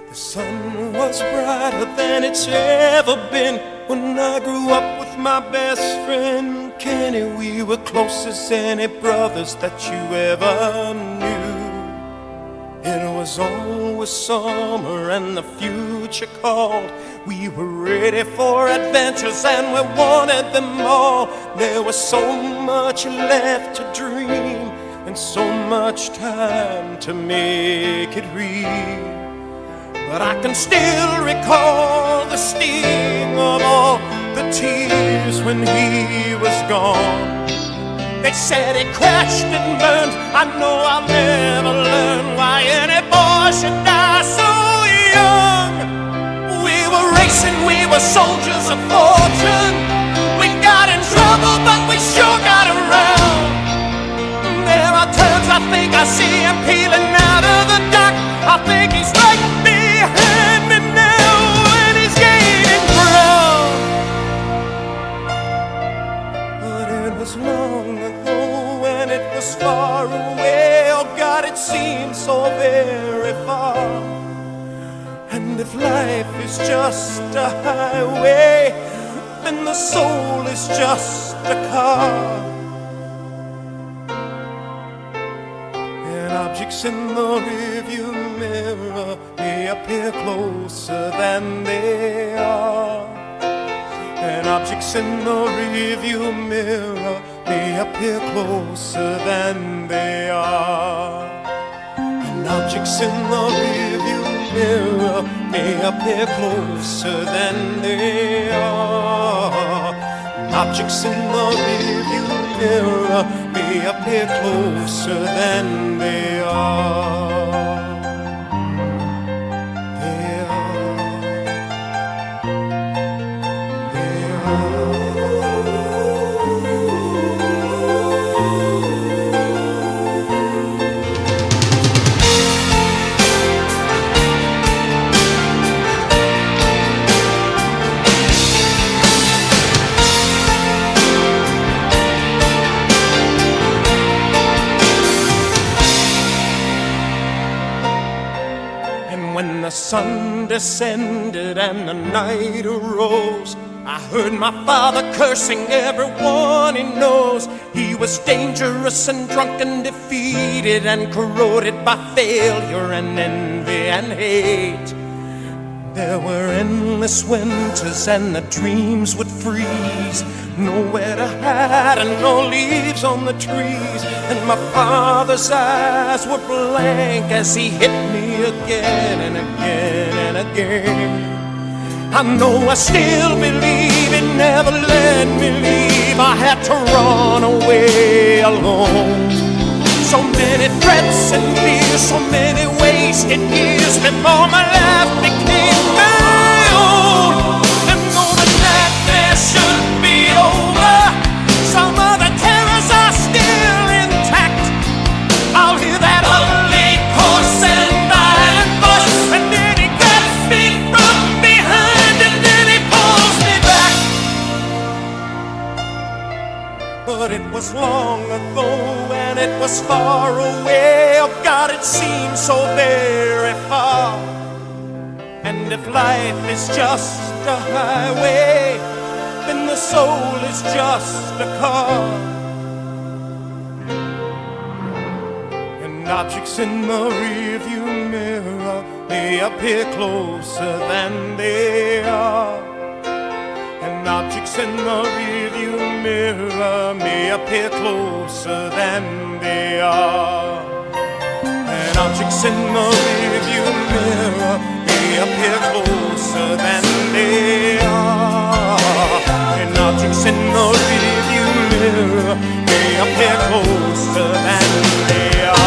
The sun was brighter than it's ever been. When I grew up with my best friend Kenny, we were close as any brothers that you ever knew. It was always summer and the future called. We were ready for adventures and we wanted them all. There was so much left to dream and so much time to make it real. But I can still recall the sting of all the tears when he was gone. They said he crashed and burned. I know I'll never learn why any boy should die so young. We were racing, we were soldiers of fortune. We got in trouble, but we sure got around. There are times I think I see him peeling out of the dock. I think he's right behind me now, and he's gaining ground. But it was long ago, and it was far away. Oh God, it seems so very far. And if life is just a highway, then the soul is just a car. Objects in the rearview mirror may appear closer than they are. And objects in the rearview mirror may appear closer than they are. And objects in the rearview mirror may appear closer than they are. And objects in the rearview mirror may appear closer than they are. When the sun descended and the night arose, I heard my father cursing everyone he knows. He was dangerous and drunk and defeated and corroded by failure and envy and hate. There were endless winters and the dreams would freeze, nowhere to hide and no leaves on the trees. And my father's eyes were blank as he hit me again and again and again. I know I still believe he never let me leave. I had to run away alone. So many threats and fears, so many wasted years before my life became my own. And though the nightmare should be over, some of the terrors are still intact. I'll hear that ugly, coarse and violent voice, and then he grabs me from behind and then he pulls me back. But it was long ago and it was far away. Oh God, it seems so very far. And if life is just a highway, then the soul is just a car. And objects in the rearview mirror may appear closer than they are. And objects in the rearview mirror may appear closer than they are. And objects in the rearview mirror may appear closer than they are. And objects in the rearview mirror may appear closer than they are.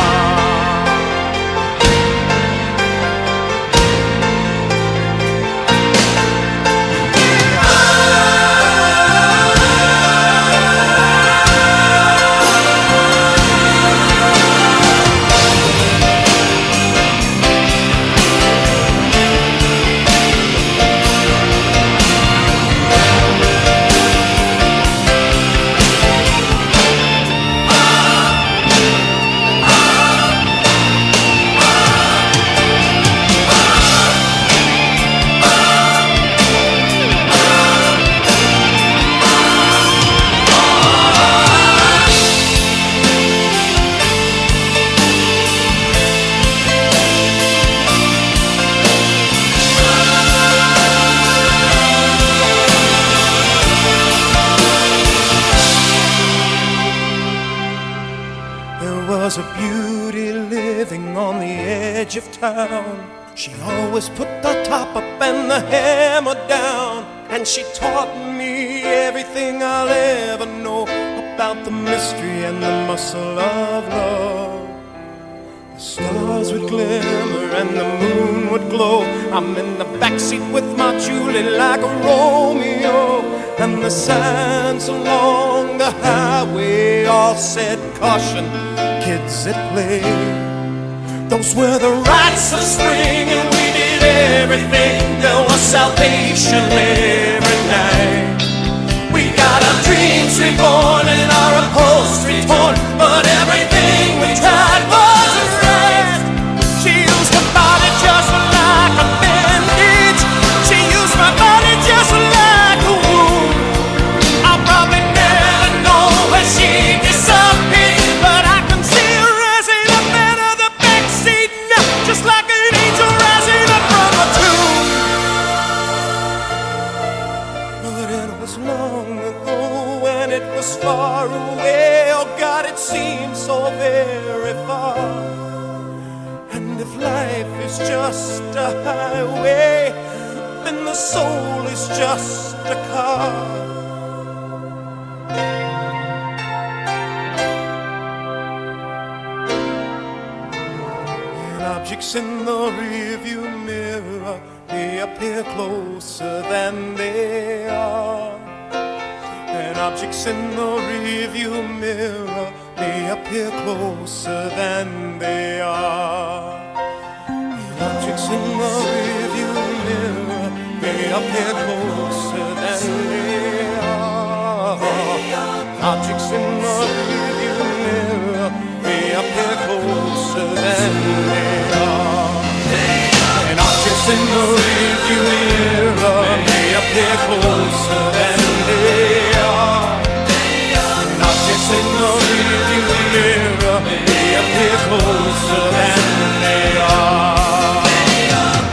edge of town. She always put the top up and the hammer down, and she taught me everything I'll ever know about the mystery and the muscle of love. The stars would glimmer and the moon would glow. I'm in the backseat with my Julie like a Romeo, and the signs along the highway all said caution, kids at play. Those were the rites of spring, and we did everything. There was salvation every night. We got our dreams reborn and our upholstery torn, but everything we tried wasn't right. She used her body just like a bandage. She used my body just like a wound. I'll probably never know where she disappeared, but I can see her rising up out of the backseat now, just like an angel rising up from a tomb. But it was long ago and it was far away. Oh God, it seems so very far. And if life is just a highway, then the soul is just a car. Objects in the rearview mirror may appear closer than they are. And objects in the rearview mirror may appear closer than they are. And objects in the rearview mirror may appear closer than they are. Objects in the rearview mirror may appear closer than they are. And objects in the rearview mirror may appear closer than they are. And objects in the rearview mirror may appear closer than they are.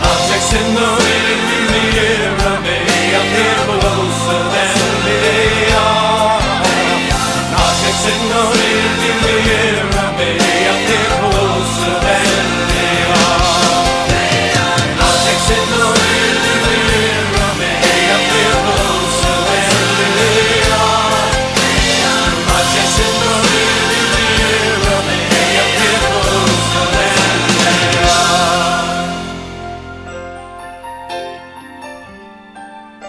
Objects in the rearview mirror may appear closer than they are. Objects in the rearview mirror may appear closer than they are. Objects in the rearview mirror may appear closer than they are.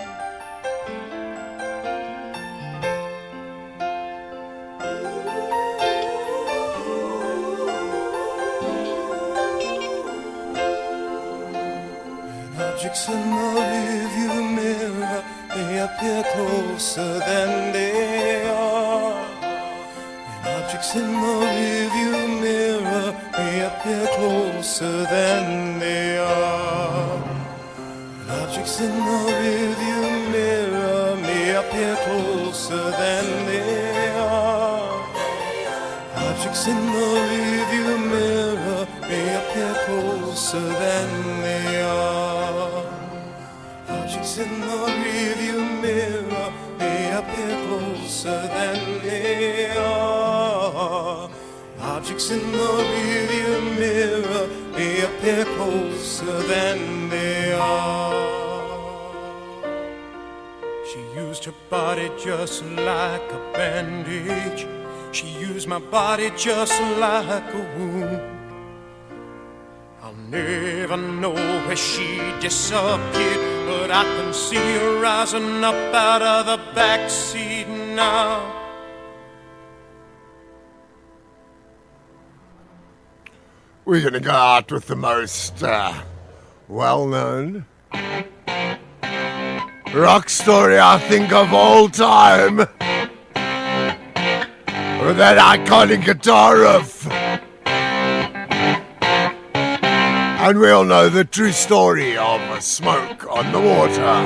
Objects in the rearview mirror may appear closer than they are. Objects in the rearview mirror may appear closer than they are. And objects in the rearview mirror may appear closer than they are. And objects in the rearview mirror may appear closer than they are. Objects in the rearview mirror may appear closer than they are. Objects in the rearview mirror may appear closer than they are. Objects in the rearview mirror may appear closer than they are. She used her body just like a bandage. She used my body just like a wound. I'll never know where she disappeared, but I can see her rising up out of the backseat now. We're gonna go out with the most well-known rock story I think of all time, with that iconic guitar riff. And we all know the true story of Smoke on the Water.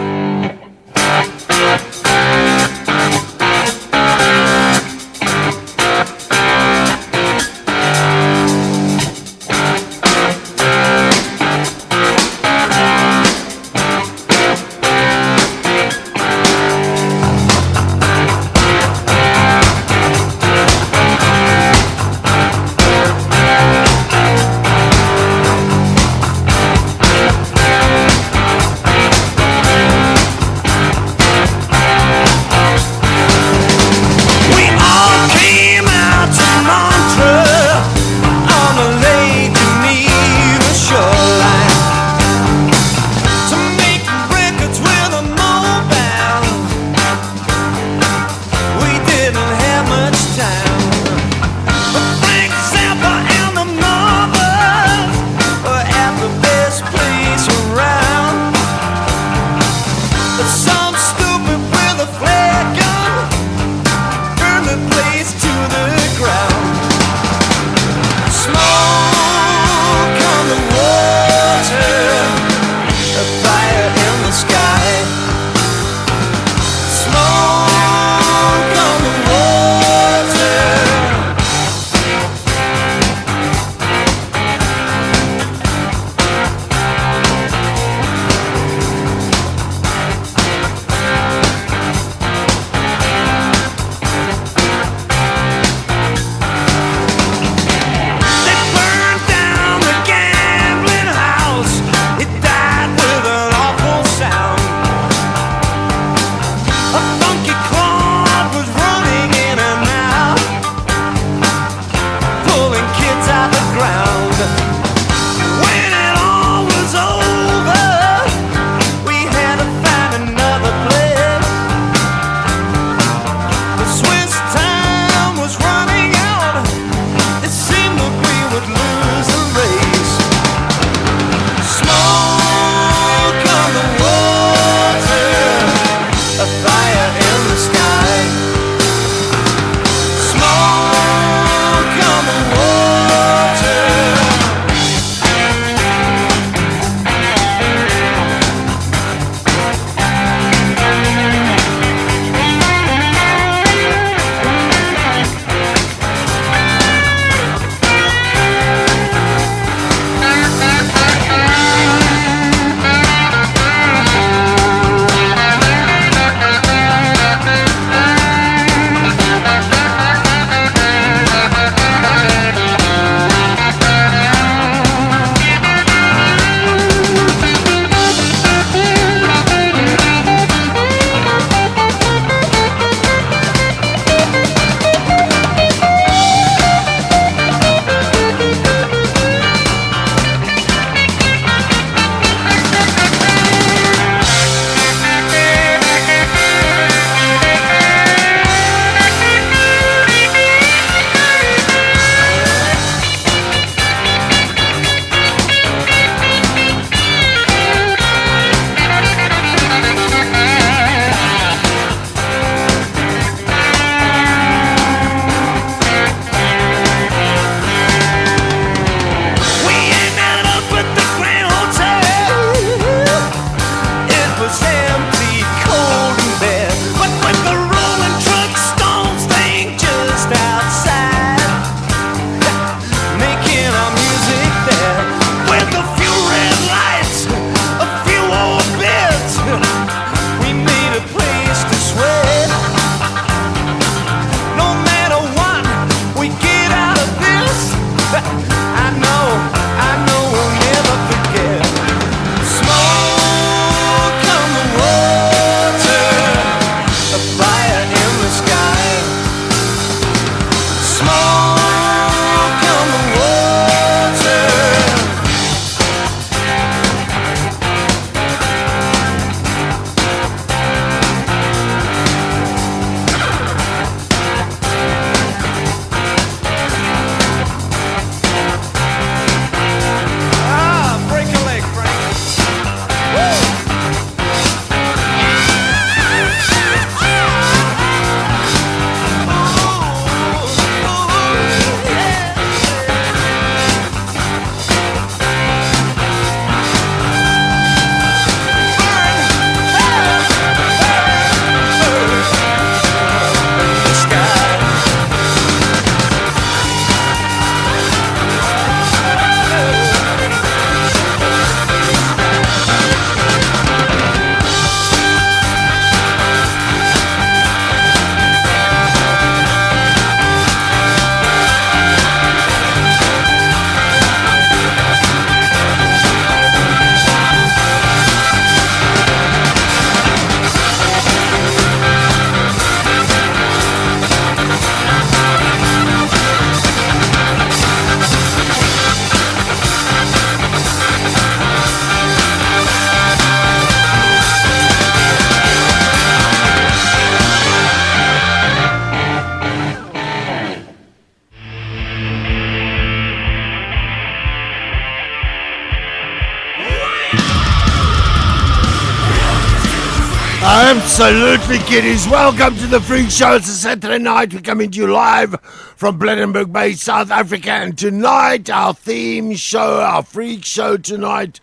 Absolutely, kiddies. Welcome to the Freak Show. It's a Saturday night. We're coming to you live from Blenheim Bay, South Africa. And tonight, our theme show, our Freak Show tonight,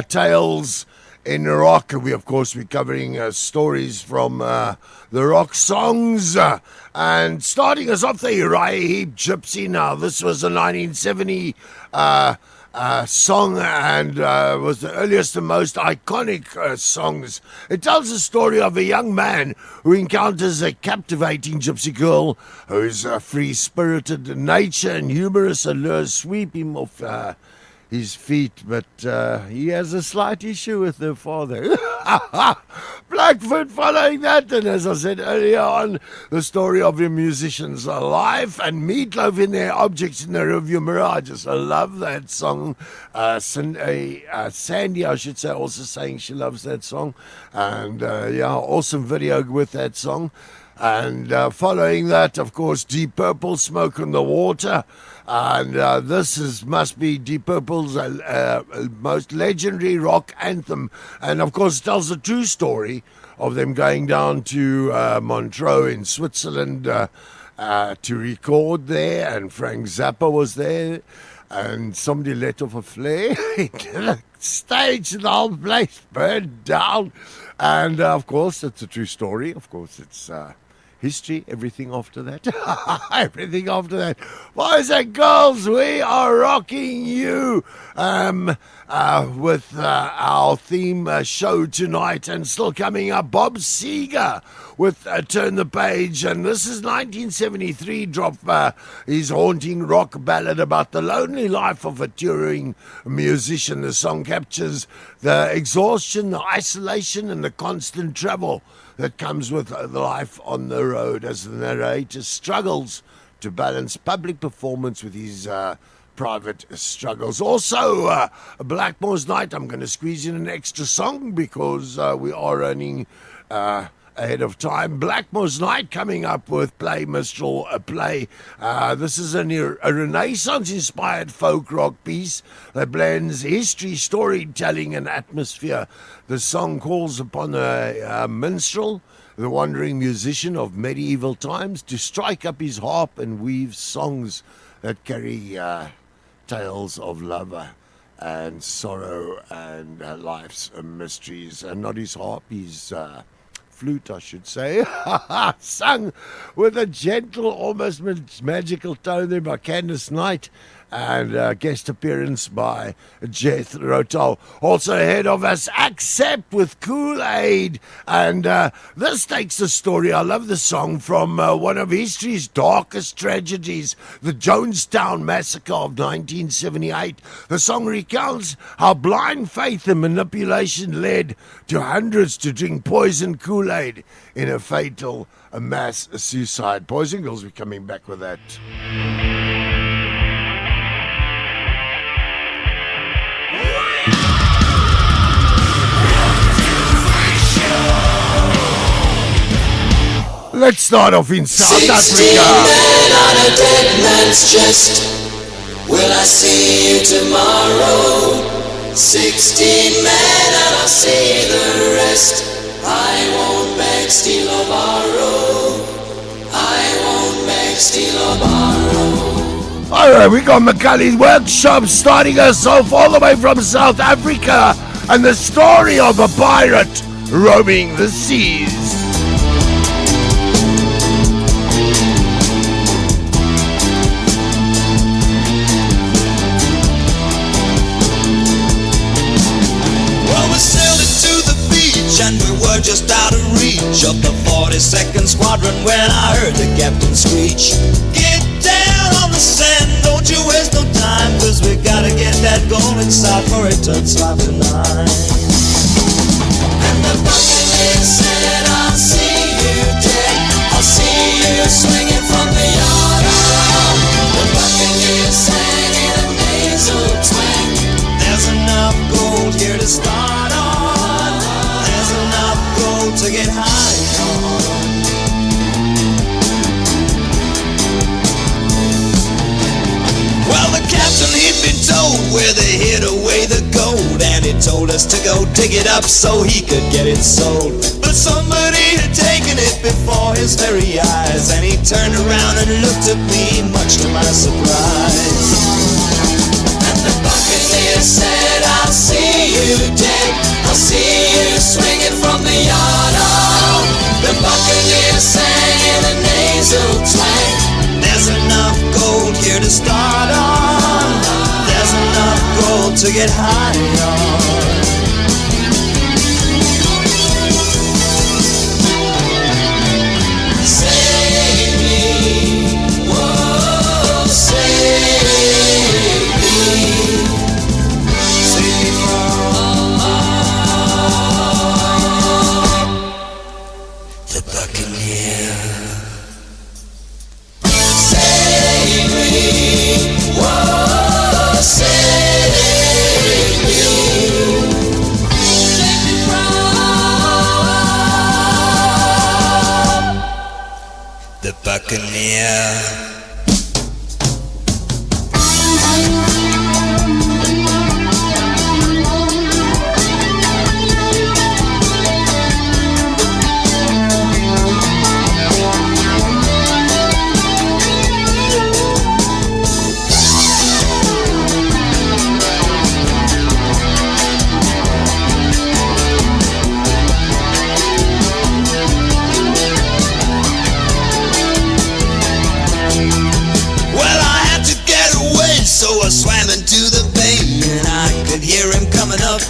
Tales in Rock. We're covering stories from the rock songs. And starting us off, the Uriah Heep Gypsy. Now, this was a 1970 song and was the earliest and most iconic songs. It tells the story of a young man who encounters a captivating gypsy girl whose free-spirited nature and humorous allures sweep him off his feet, but he has a slight issue with her father. Blackfoot following that, and as I said earlier on, the story of a musician's life, and Meatloaf in their Objects in the Rearview Mirror. I just love that song. Sandy, I should say, also saying she loves that song, and awesome video with that song. And following that, of course, Deep Purple, Smoke on the Water. And must be Deep Purple's most legendary rock anthem. And, of course, it tells a true story of them going down to Montreux in Switzerland to record there. And Frank Zappa was there. And somebody let off a flare into the stage and the whole place burned down. And, of course, it's a true story. Of course, it's history, everything after that. Everything after that. Boys and girls, we are rocking you with our theme show tonight. And still coming up, Bob Seger with Turn the Page. And this is 1973 drop his haunting rock ballad about the lonely life of a touring musician. The song captures the exhaustion, the isolation, and the constant travel that comes with the life on the road as the narrator struggles to balance public performance with his private struggles. Also, Blackmore's Night, I'm going to squeeze in an extra song because we are running ahead of time. Blackmore's Night coming up with Play Mistral Play. This is a Renaissance-inspired folk rock piece that blends history, storytelling, and atmosphere. The song calls upon a minstrel, the wandering musician of medieval times, to strike up his harp and weave songs that carry tales of love and sorrow and life's mysteries. And not his harp, his flute, I should say, sung with a gentle, almost magical tone there by Candice Knight, and guest appearance by Jethro Tull. Also ahead of us, Accept with Kool-Aid. And this takes the story, I love the song, from one of history's darkest tragedies, the Jonestown Massacre of 1978. The song recounts how blind faith and manipulation led to hundreds to drink poison Kool-Aid in a fatal mass suicide. Boys and girls, we're coming back with that. Let's start off in South 16 Africa. Men on a dead man's chest. Will I see you tomorrow? 16 men and I'll see the rest. I won't beg, steal or borrow. I won't beg, steal or borrow. Alright, we got McCully's workshop starting us off all the way from South Africa, and the story of a pirate roaming the seas. And we were just out of reach of the 42nd Squadron when I heard the captain screech, "Get down on the sand, don't you waste no time, 'cause we gotta get that gold inside for it to slide tonight." And the buccaneer said, I'll see you dead, I'll see you swinging from the yard. The buccaneer sang in a nasal twang, "There's enough gold here to start on. To get high on." Well, the captain, he'd been told where they hid away the gold, and he He told us to go dig it up so he could get it sold. But somebody had taken it before his very eyes, and he turned around and looked at me, much to my surprise. And the buccaneer said, I'll see you dead, I'll see you swinging from the yard. Oh, the buccaneer sang in a nasal twang. There's enough gold here to start on. There's enough gold to get high on. Save me, whoa, save me. Save me from the buccaneer. Save me, whoa, save me. Save me from the buccaneer.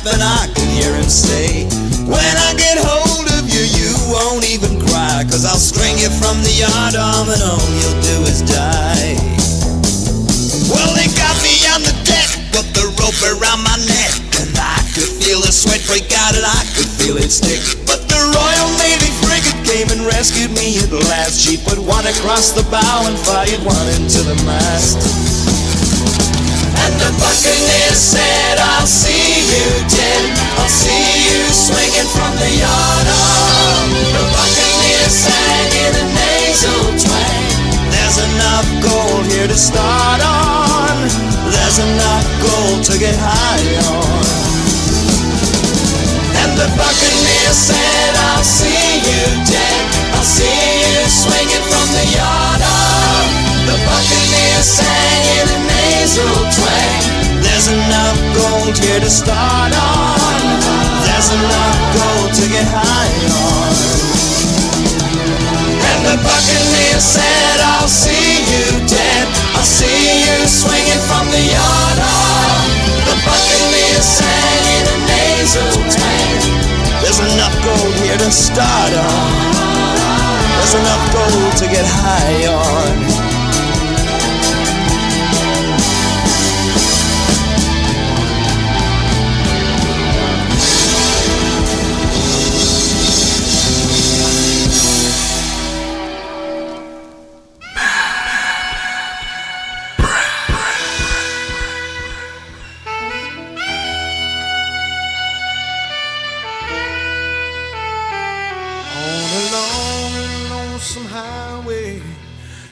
And I can hear him say, when I get hold of you, you won't even cry, 'cause I'll string you from the yard arm and all you'll do is die. Well, they got me on the deck, put the rope around my neck, and I could feel the sweat break out and I could feel it stick. But the Royal Navy frigate came and rescued me at last. She put one across the bow and fired one into the mast. And the buccaneer said, I'll see you dead, I'll see you swinging from the yard arm. The buccaneer sang in a nasal twang. There's enough gold here to start on. There's enough gold to get high on. And the buccaneer said, I'll see you dead, I'll see you swinging from the yard arm. The buccaneer sang in a nasal twang. There's enough gold here to start on. There's enough gold to get high on. And the buccaneer said, I'll see you dead, I'll see you swinging from the yard arm. The buccaneer sang in a nasal twang. There's enough gold here to start on. There's enough gold to get high on.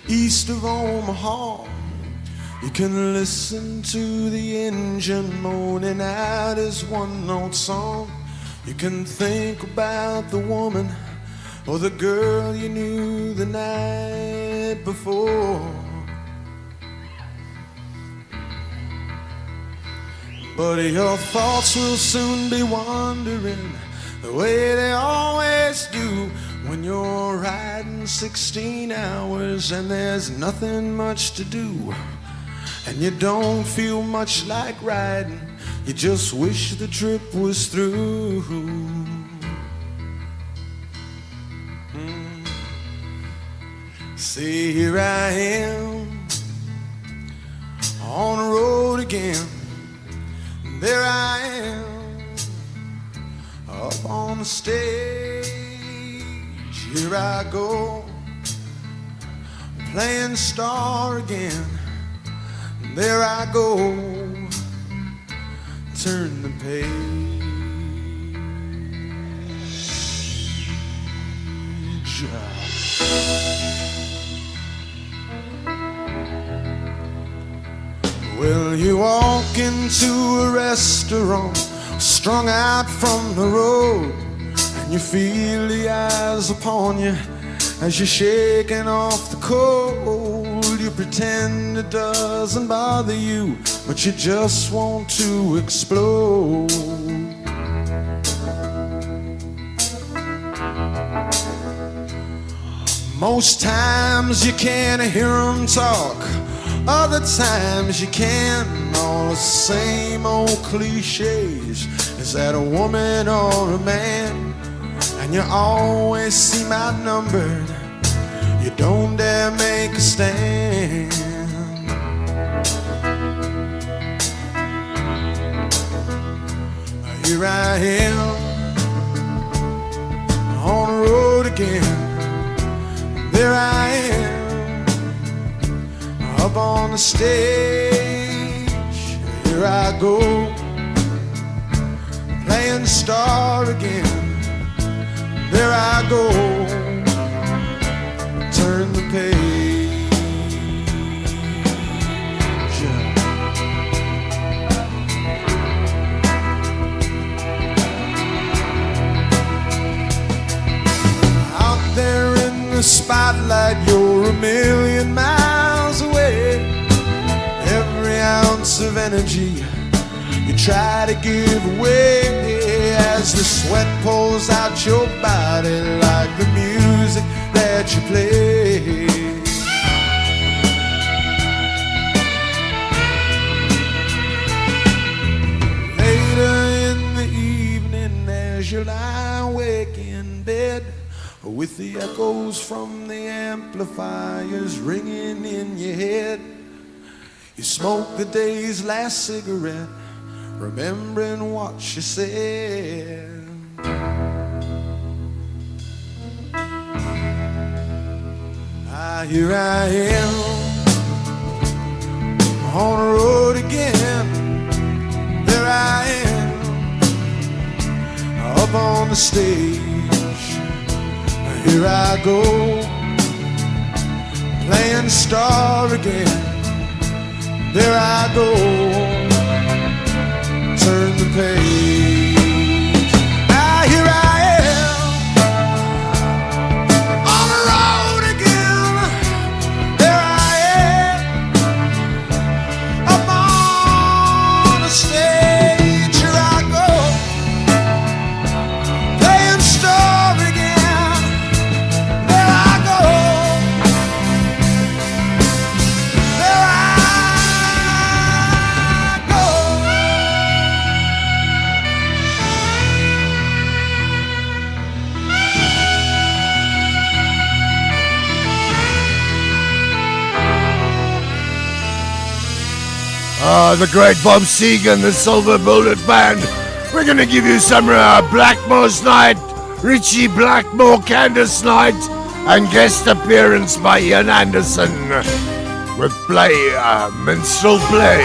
East of Omaha, you can listen to the engine moaning out his one-note song. You can think about the woman or the girl you knew the night before. But your thoughts will soon be wandering the way they always do when you're riding 16 hours and there's nothing much to do, and you don't feel much like riding, you just wish the trip was through. See, here I am on the road again, and there I am up on the stage. Here I go, playing star again. And there I go, turn the page. Well, you walk into a restaurant, strung out from the road, and you feel the eyes upon you as you're shaking off the cold. You pretend it doesn't bother you, but you just want to explode. Most times you can't hear them talk, other times you can. All the same old cliches. Is that a woman or a man? And you always seem outnumbered. You don't dare make a stand. Here I am on the road again. There I am up on the stage. Here I go, playing star again. There I go, turn the page. Out there in the spotlight, you're a million miles away. Every ounce of energy you try to give away as the sweat pours out your body like the music that you play. Later in the evening as you lie awake in bed, with the echoes from the amplifiers ringing in your head, you smoke the day's last cigarette, remembering what she said. Here I am on the road again. There I am up on the stage. Here I go, playing star again. There I go, turn the page. Here I am on the road again. There I am up on the stage. Here I go, playing star again. There I go, there I go. The great Bob Seger and the Silver Bullet Band. We're gonna give you some Blackmore's Night, Richie Blackmore, Candace Night, and guest appearance by Ian Anderson with play, minstrel play.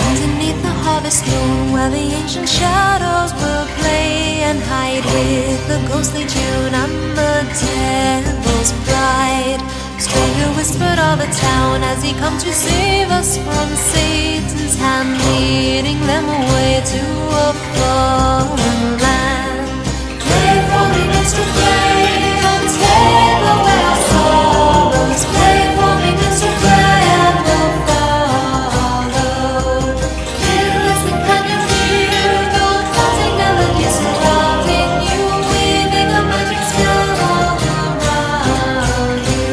Underneath the harvest moon, where the ancient shadows will play and hide with the ghostly tune and the devil's bride. Stranger whispered of a town as he come to save us from Satan's hand, leading them away to a foreign land. Play for me, minstrel, play, and take away our sorrows. Play for me, minstrel, play, and we'll follow. Listen, can you hear the floating melodies surrounding you, weaving a magic spell all around you?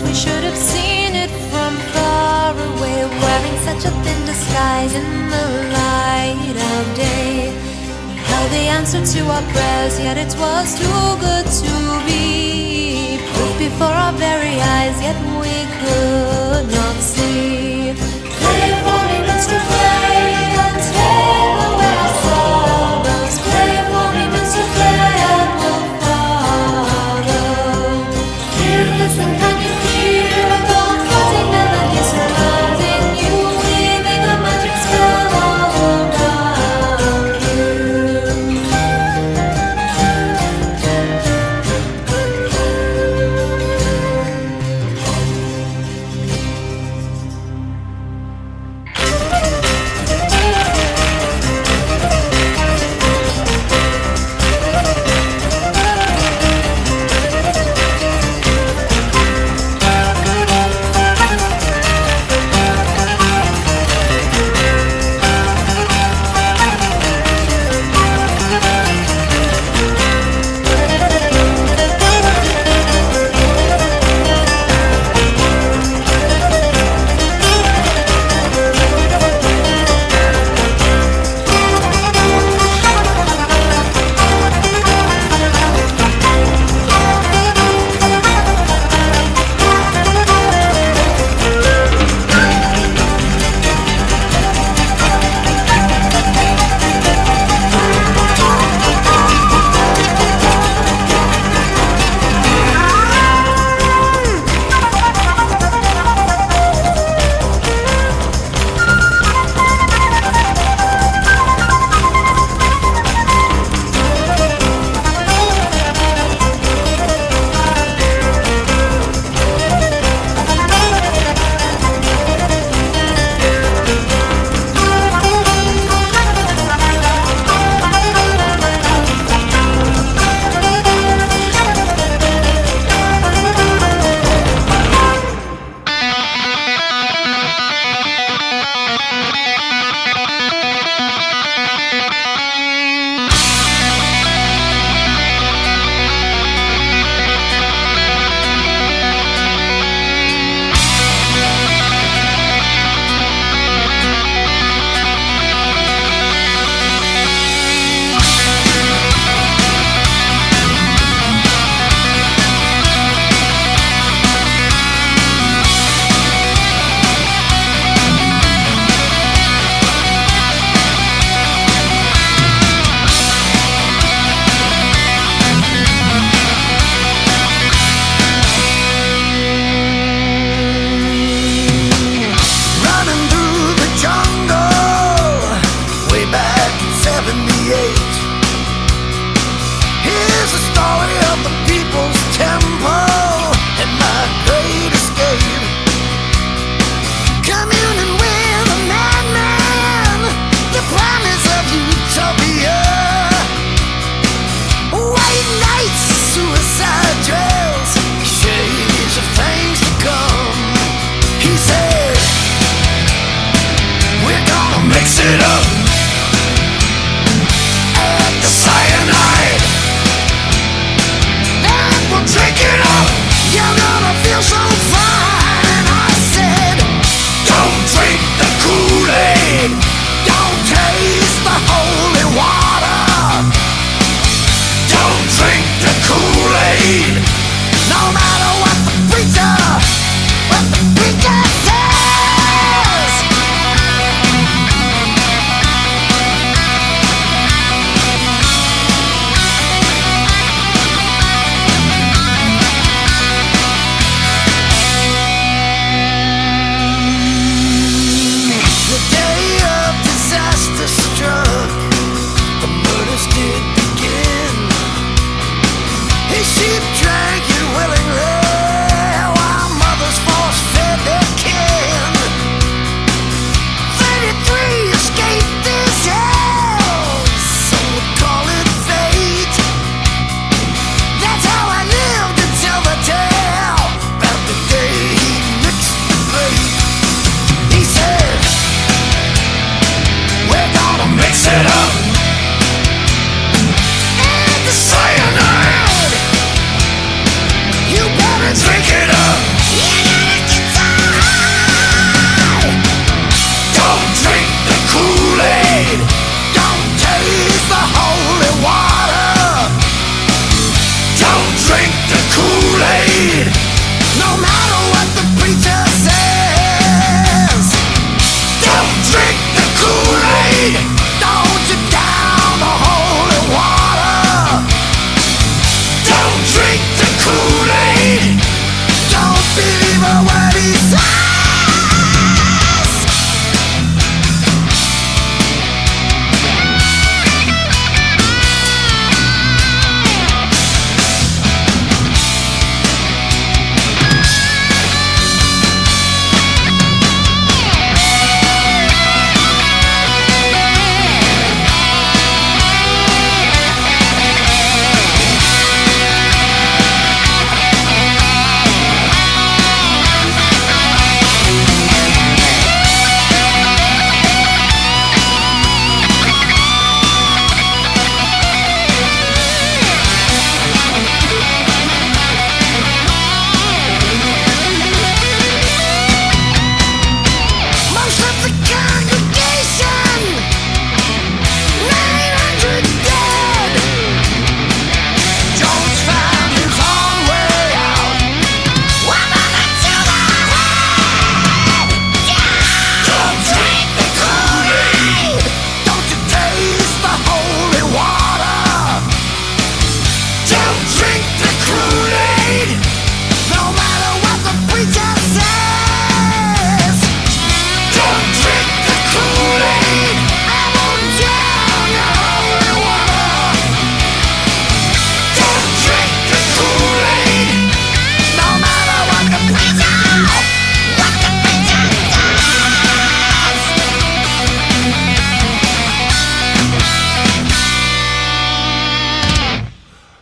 We should have seen it from far away, wearing such a thin disguise in the light of day. the answer to our prayers, yet it was too good to be. Proof before our very eyes, yet we could not see. Play for me, Mr. Play, and take away our sorrows. Play for me, Mr. Play, and we'll follow. Here, listen, can you hear a gold-cutting melody surrounding you, weaving a magic spell all around you?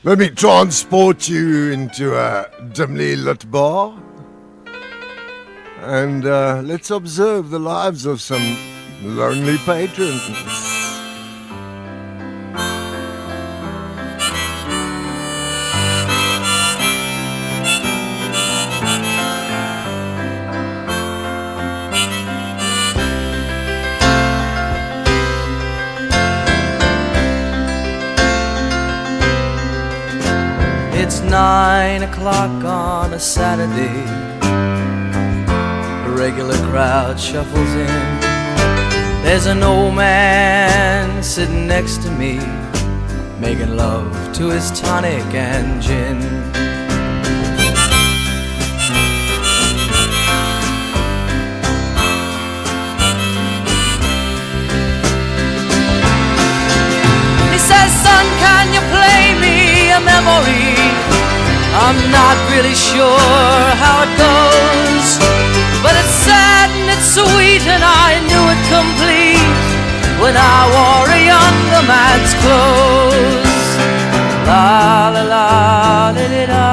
Let me transport you into a dimly lit bar. And let's observe the lives of some lonely patrons. It's 9 o'clock on a Saturday. The regular crowd shuffles in. There's an old man sitting next to me, making love to his tonic and gin. He says, son, can you play me a memory? I'm not really sure how it goes, but it's sad and it's sweet, and I knew it complete when I wore a younger man's clothes. La la la li li la,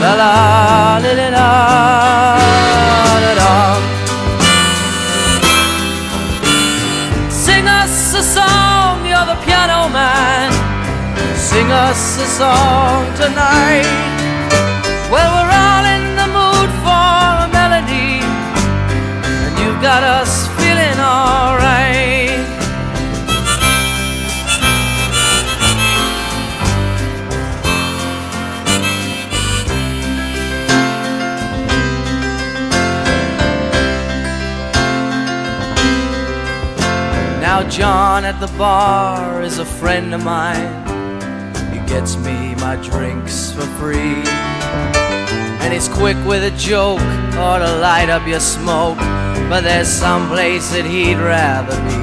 la la li li la, la la. Sing us a song, you're the piano man. Sing us a song tonight. Well, we're all in the mood for a melody, and you've got us feeling alright. Now John at the bar is a friend of mine. Gets me my drinks for free, and he's quick with a joke or to light up your smoke, but there's some place that he'd rather be.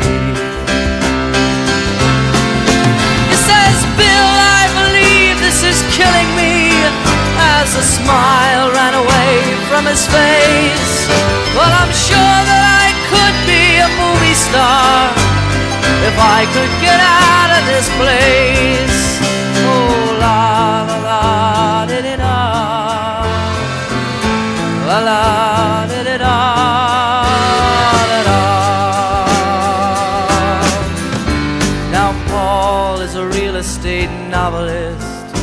He says, Bill, I believe this is killing me, as a smile ran away from his face. Well, I'm sure that I could be a movie star if I could get out of this place. Oh, la la la di di da, la la di di da, da da. Now Paul is a real estate novelist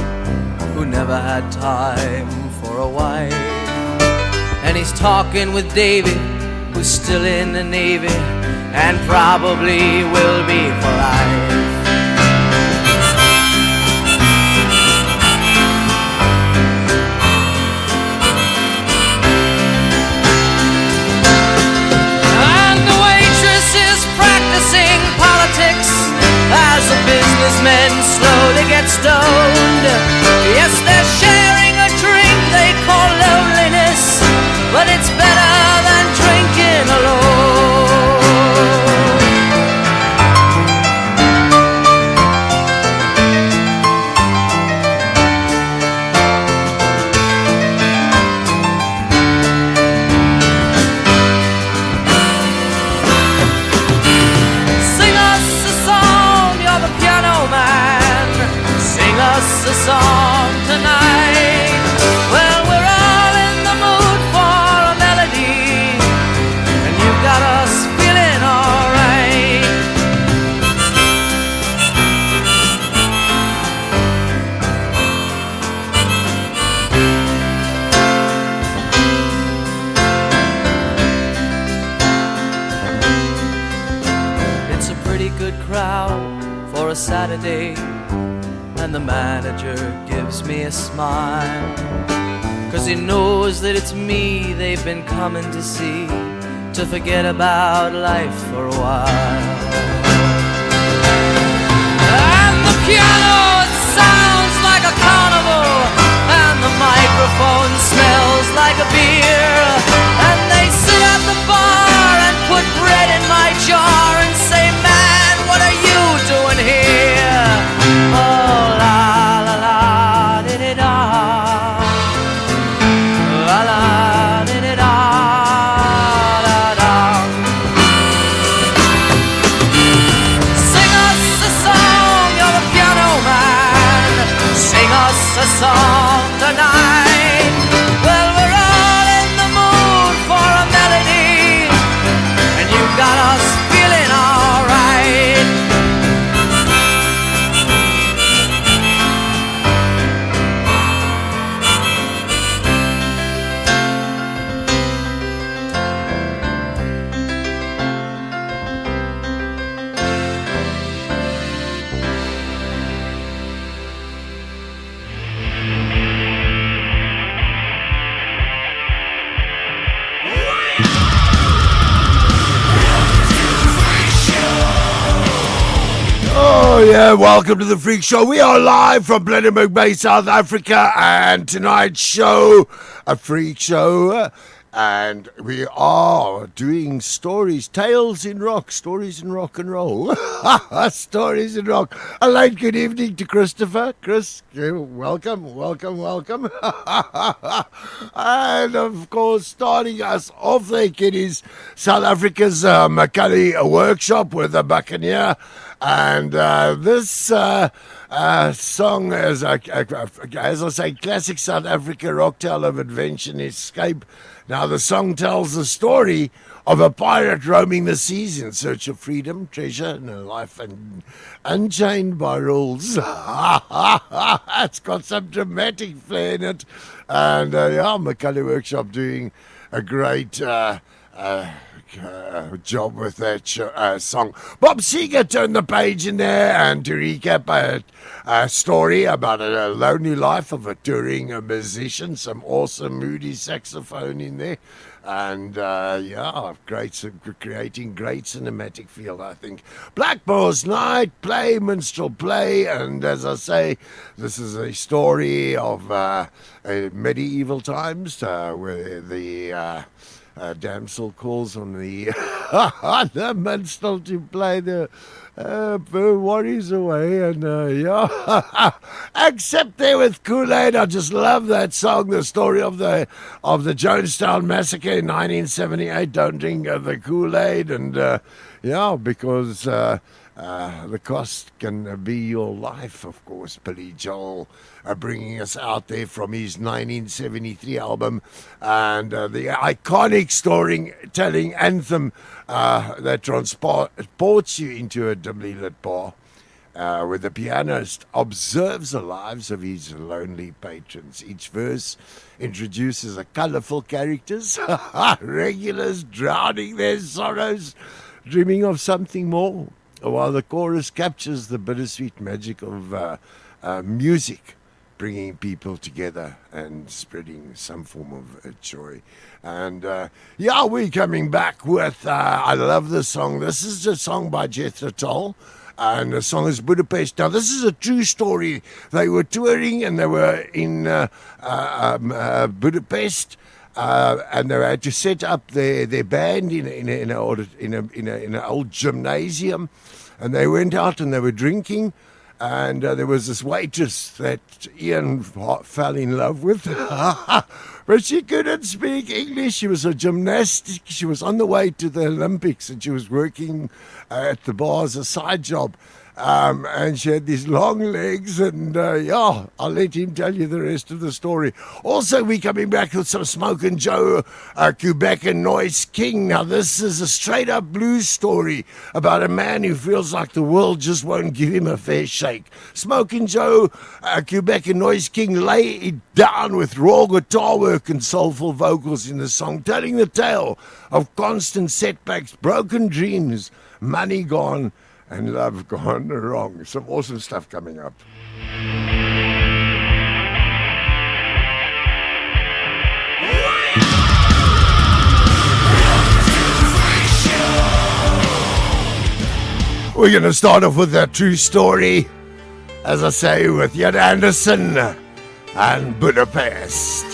who never had time for a wife, and he's talking with Davy, who's still in the Navy and probably will be for life. As the businessmen slowly get stoned, yes, they're sharing a drink they call loneliness, but it's better than drinking alone. A song tonight. Well, we're all in the mood for a melody, and you've got us feeling alright. It's a pretty good crowd for a Saturday, and the manager gives me a smile, 'cause he knows that it's me they've been coming to see, to forget about life for a while. And the piano, it sounds like a carnival, and the microphone smells like a beer, and they sit at the bar and put bread in my jar and say, man, what are you doing here? Oh, la la la di di da, la la di di da, da da. us a song tonight. Well, we're all in the mood for a melody, and you've got us feeling alright. Oh yeah, welcome to the Freak Show. We are live from Blackmore Bay, South Africa, and tonight's show, a freak show, and we are doing stories, tales in rock, stories in rock and roll, stories in rock. A late good evening to Christopher. Chris, welcome. And of course, starting us off there, kiddies, South Africa's McCully workshop with the Buccaneer. And this song is, as I say, classic South Africa rock tale of adventure and escape. Now, the song tells the story of a pirate roaming the seas in search of freedom, treasure, and a life unchained by rules. It's got some dramatic flair in it. And, McCully Workshop doing a great job with that song. Bob Seger turned the page in there, and to recap a story about a lonely life of a touring musician, some awesome moody saxophone in there, and creating great cinematic feel, I think. Blackmore's Night, play, minstrel play, and as I say, this is a story of medieval times where the damsel calls on the the minstrel to play the worries away, and except there with Kool-Aid. I just love that song, the story of the Jonestown Massacre in 1978. Don't drink the Kool-Aid, and because the cost can be your life, of course. Billy Joel bringing us out there from his 1973 album, and the iconic storytelling anthem that transports you into a dimly lit bar where the pianist observes the lives of his lonely patrons. Each verse introduces a colorful characters, regulars drowning their sorrows, dreaming of something more, while the chorus captures the bittersweet magic of music, bringing people together and spreading some form of joy. And we're coming back with, I love this song. This is a song by Jethro Tull, and the song is Budapest. Now, this is a true story. They were touring, and they were in Budapest, and they had to set up their band in an old gymnasium, and they went out and they were drinking, and there was this waitress that Ian fell in love with, but she couldn't speak English. She was a gymnast. She was on the way to the Olympics, and she was working at the bar as a side job. And she had these long legs, and I'll let him tell you the rest of the story. Also, we're coming back with some Smokin Joe, Kubek and Bnois King. Now, this is a straight-up blues story about a man who feels like the world just won't give him a fair shake. Smokin Joe, Kubek and Bnois King lay it down with raw guitar work and soulful vocals in the song, telling the tale of constant setbacks, broken dreams, money gone, and love gone wrong. Some awesome stuff coming up. We're going to start off with a true story, as I say, with Jan Anderson and Budapest.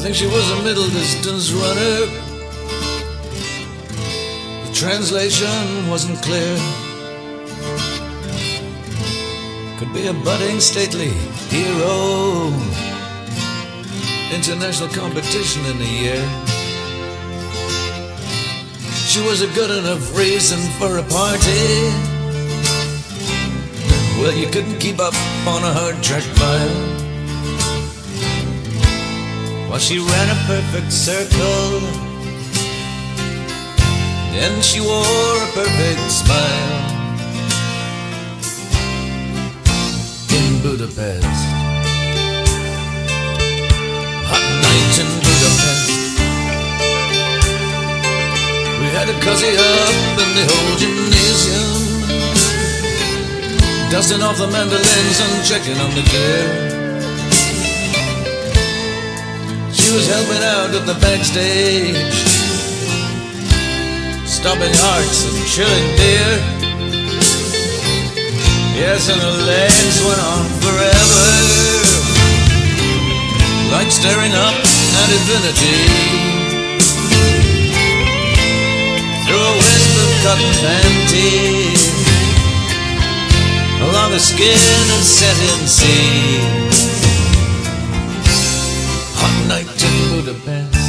think she was a middle distance runner. The translation wasn't clear. Could be a budding stately hero. International competition in a year. She was a good enough reason for a party. Well, you couldn't keep up on a hard track mile. While she ran a perfect circle, and she wore a perfect smile. In Budapest, hot night in Budapest, we had a cozy up in the old gymnasium, dusting off the mandolins and checking on the gear. She was helping out at the backstage, stopping hearts and chilling beer. Yes, and her legs went on forever, like staring up at infinity. Through a wisp of cotton panty, along the skin of satin sea. Hot night in Budapest.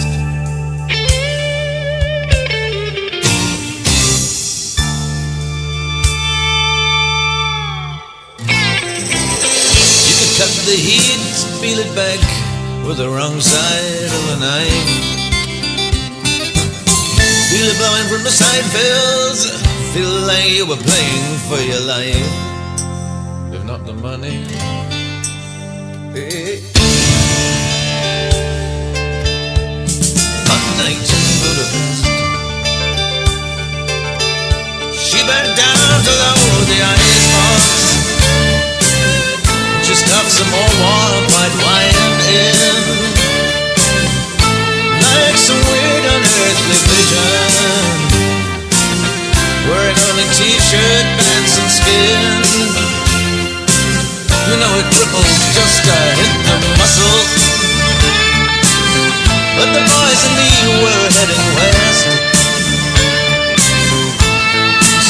You could cut the heat, peel it back with the wrong side of a knife. Feel it blowing from the side fills, feel like you were playing for your life. If not the money, night in Budapest. She bent down to load the icebox, just stuffed some more warm white wine in, like some weird unearthly vision, wearing only t-shirt, pants and skin. You know it ripples just to hit the muscle. But the boys and me were heading west,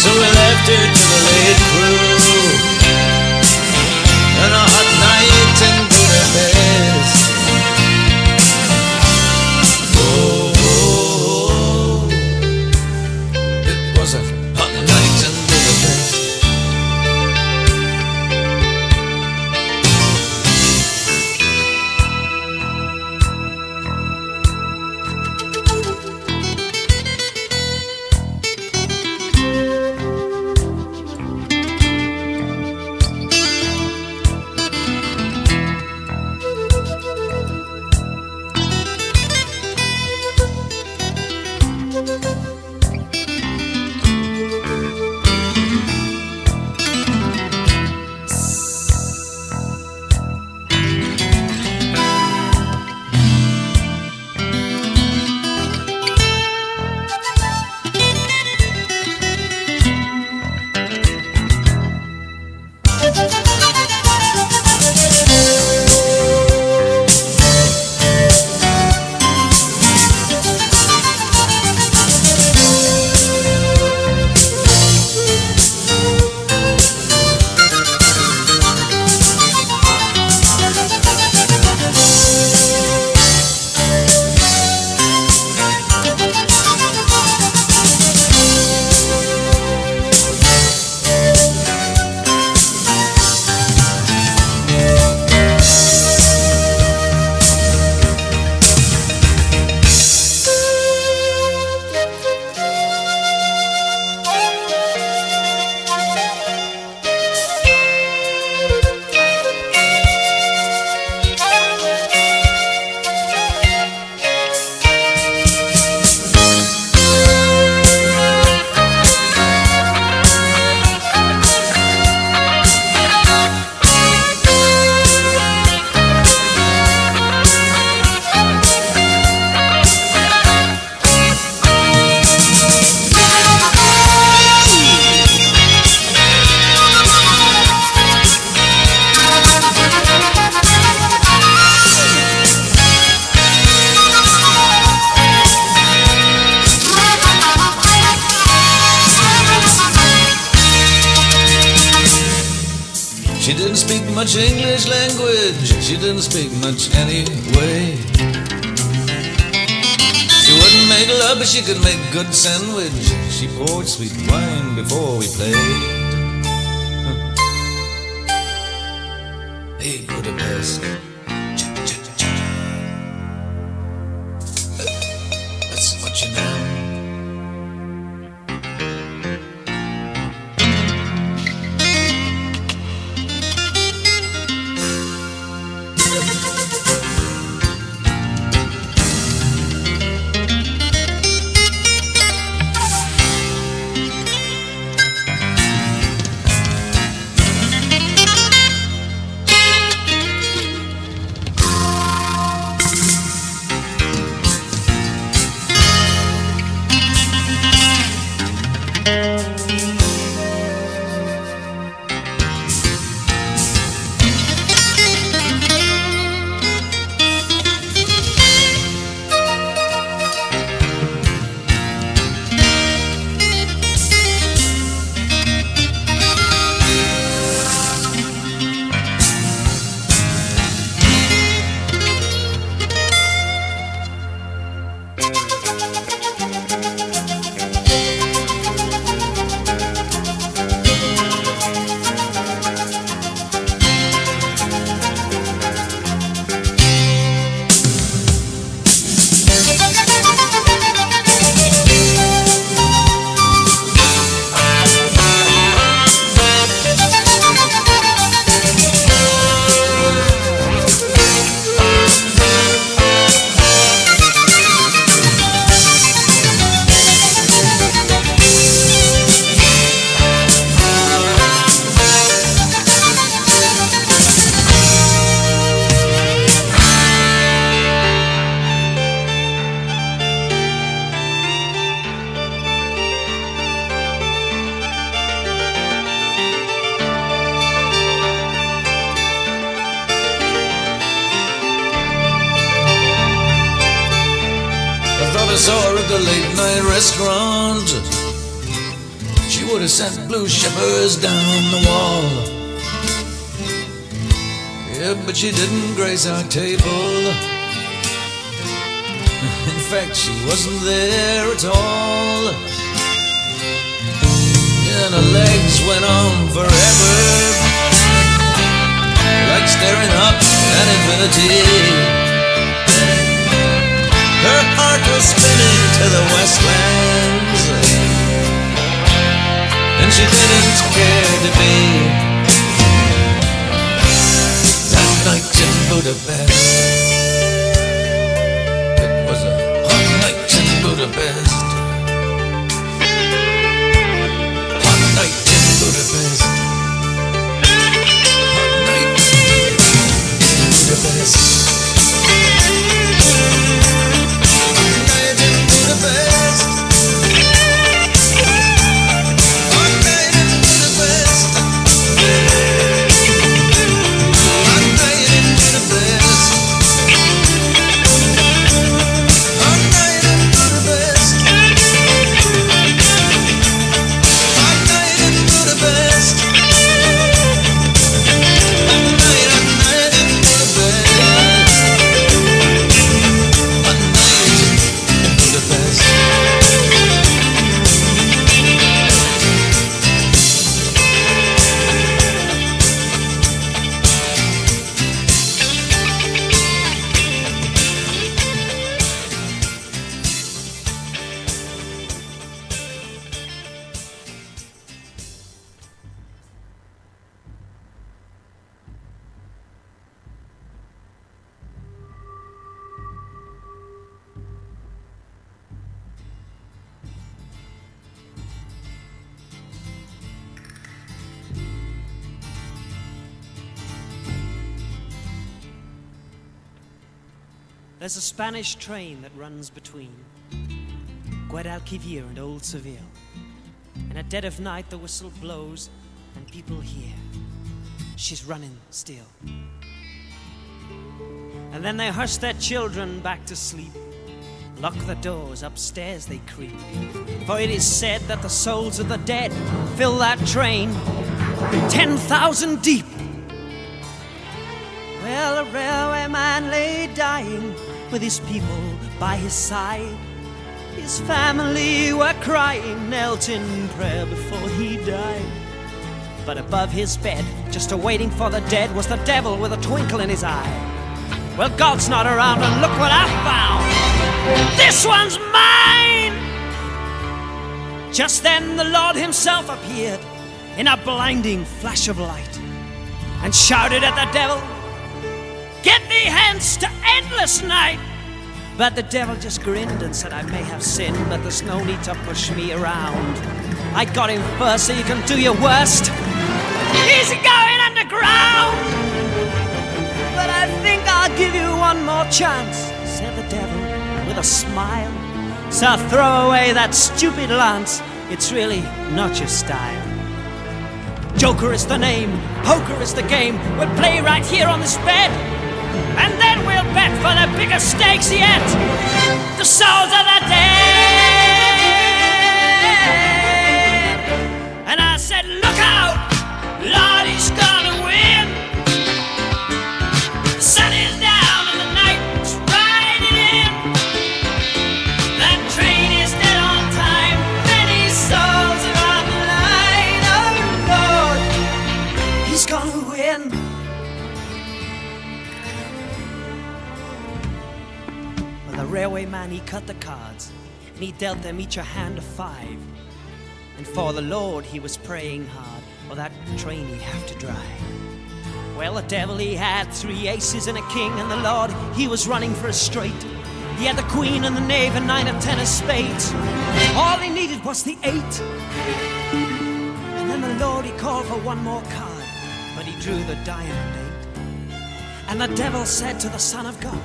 so we left her to the She didn't speak much English language, she didn't speak much anyway. She wouldn't make love, but she could make good sandwich. She poured sweet wine before we played. Hey, Budapest. That's what you know. I saw her at the late night restaurant. She would have sent blue shippers down the wall. Yeah, but she didn't grace our table. In fact, she wasn't there at all. Yeah, and her legs went on forever, like staring up at infinity. Her heart was spinning to the westlands, and she didn't care to be. That night in Budapest, it was a hot night in Budapest. Hot night in Budapest. Hot night in Budapest. There's a Spanish train that runs between Guadalquivir and Old Seville. And at dead of night the whistle blows and people hear she's running still. And then they hush their children back to sleep, lock the doors, upstairs they creep. For it is said that the souls of the dead fill that train 10,000 deep. Well, a railway man lay dying with his people by his side. His family were crying, knelt in prayer before he died. But above his bed, just awaiting for the dead, was the devil with a twinkle in his eye. Well, God's not around, and look what I found. This one's mine! Just then the Lord himself appeared in a blinding flash of light and shouted at the devil, "Get thee hence to endless night!" But the devil just grinned and said, "I may have sinned, but there's no need to push me around. I got him first, so you can do your worst. Easy going underground. But I think I'll give you one more chance," said the devil with a smile. "So throw away that stupid lance, it's really not your style. Joker is the name, poker is the game. We'll play right here on this bed, and then we'll bet for the bigger stakes yet, the souls of the dead." And I said, "Look out, Lord, he's gonna win. The sun is down and the night's riding in. That train is dead on time, many souls are on the line. Oh Lord, he's gonna win." Well, the railway man, he cut the cards, and he dealt them each a hand of 5. And for the Lord he was praying hard, or that train he'd have to drive. Well, the devil, he had 3 aces and a king, and the Lord, he was running for a straight. He had the queen and the knave and 9 of 10 of spades. All he needed was the 8. And then the Lord, he called for one more card, but he drew the diamond 8. And the devil said to the Son of God,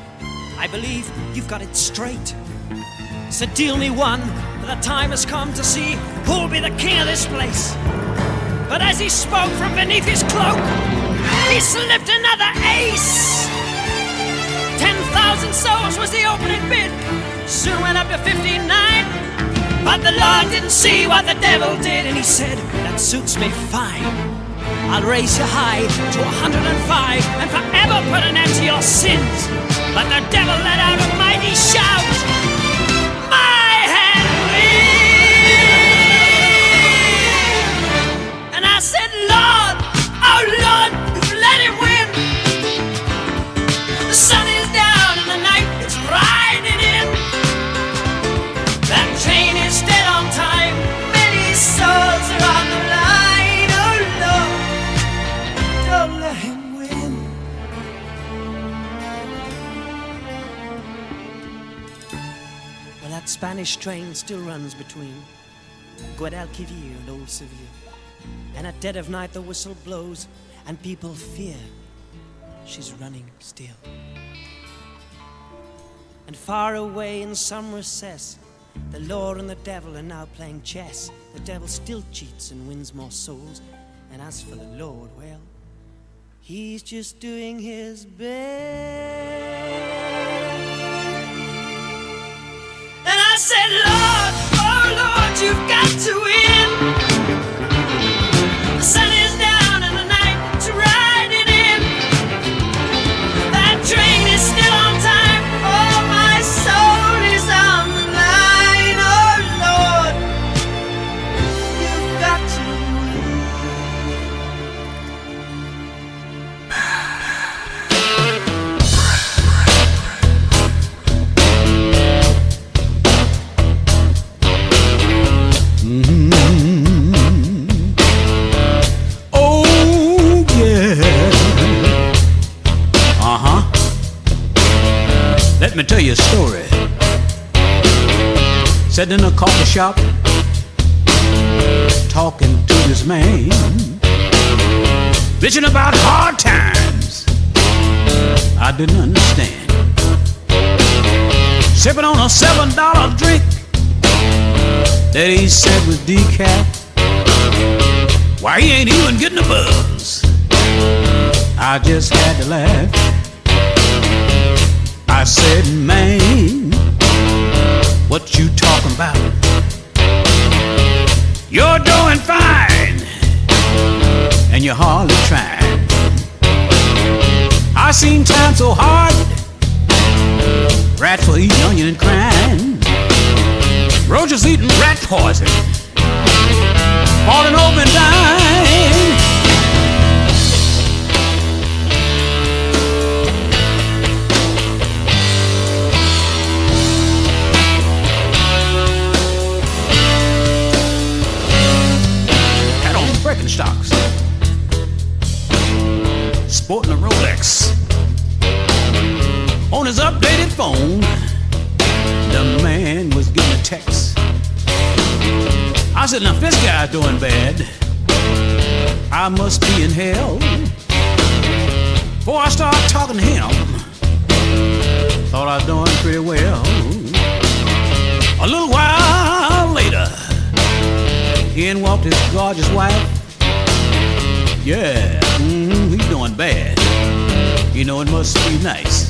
"I believe you've got it straight. So deal me one, for the time has come to see who'll be the king of this place." But as he spoke from beneath his cloak, he slipped another ace. 10,000 souls was the opening bid, soon went up to 59. But the Lord didn't see what the devil did, and he said, "That suits me fine. I'll raise you high to 105 and forever put an end to your sins." But the devil let out a mighty shout, "My hand wins!" And I said, "Lord, oh Lord, you've let him win. The sun is down and the night is riding in. That train is dead on time, many souls are on the line. Oh Lord, don't let him win." Well, that Spanish train still runs between Guadalquivir and Old Seville. And at dead of night the whistle blows, and people fear she's running still. And far away in some recess, the Lord and the devil are now playing chess. The devil still cheats and wins more souls, and as for the Lord, well, he's just doing his best. And I said, "Lord, oh Lord, you've got to win. The sun is down and the night's riding in. That train is still on time. Oh, my soul is on the line. Oh, Lord, you've got to Let me tell you a story. Sitting in a coffee shop, talking to this man, bitching about hard times I didn't understand. Sipping on a $7 drink that he said was decaf. Why, he ain't even getting a buzz. I just had to laugh. I said, "Man, what you talking about? You're doing fine, and you're hardly trying. I I seen time so hard. Rats were eating onion and crying. Roaches eating rat poison, falling over and dying. Had on Birkenstocks, sporting a Rolex. On his updated phone, the man was getting a text. I said, now if this guy's doing bad, I must be in hell. Before I started talking to him, thought I was doing pretty well. A little while later, in walked his gorgeous wife. Yeah, he's doing bad. You know, it must be nice.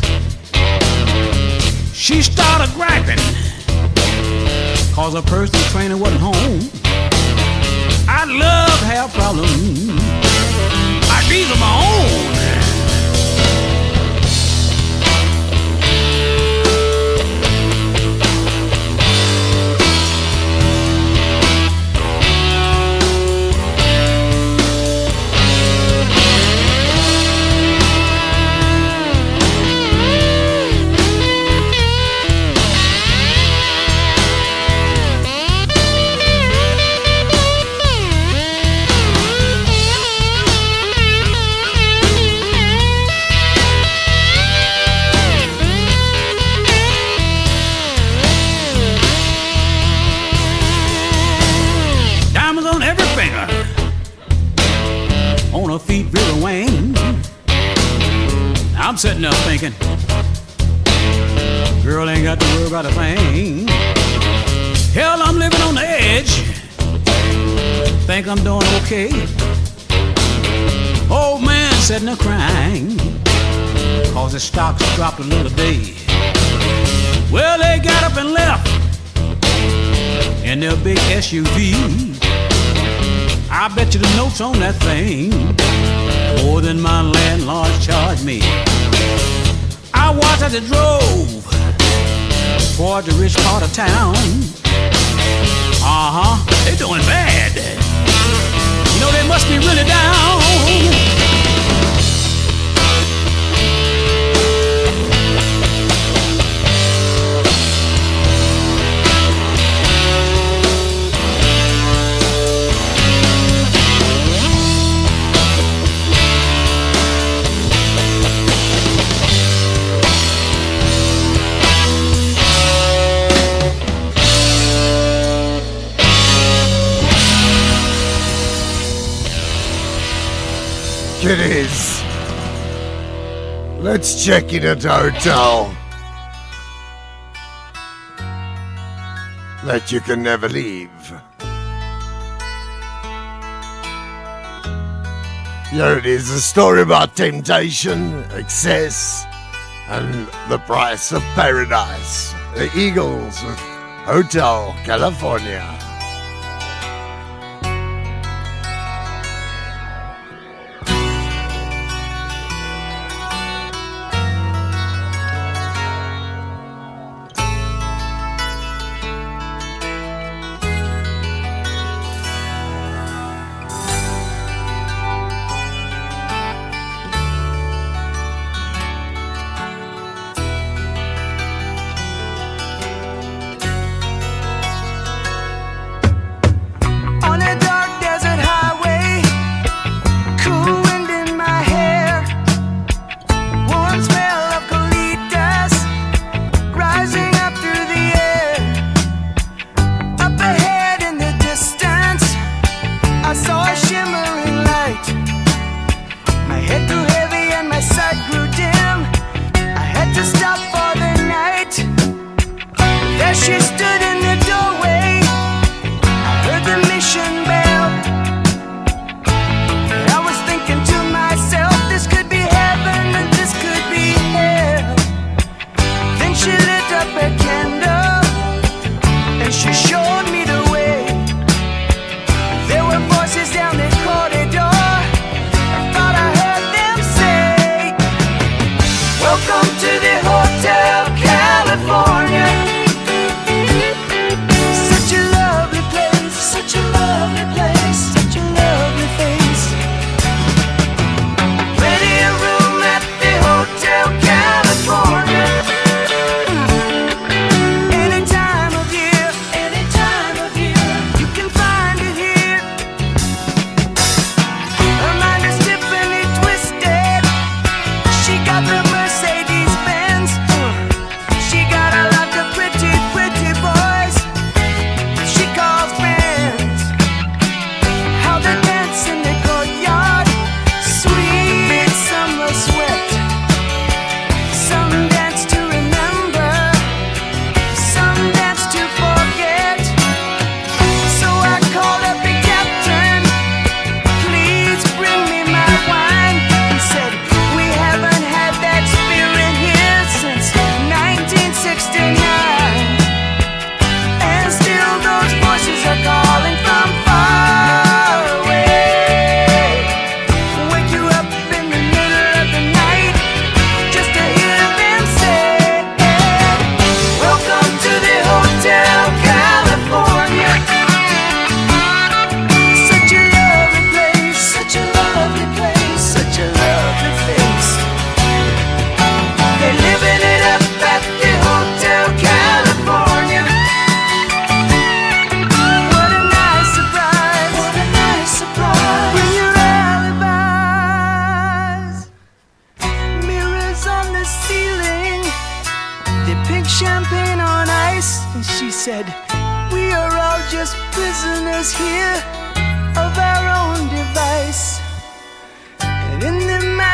She started griping, cause her personal trainer wasn't home. I'd love to have problems, like these are my own. On her feet, river wing. I'm sitting up thinking, girl ain't got to worry about a thing. Hell, I'm living on the edge. Think I'm doing okay. Old man sitting there crying, cause his stocks dropped a little day. Well, they got up and left in their big SUV. I bet you the notes on that thing more than my landlord charged me. I watched as it drove toward the rich part of town. They doing bad. You know, they must be really down. Kiddies, let's check in at the hotel that you can never leave. Here it is, a story about temptation, excess, and the price of paradise. The Eagles with Hotel California.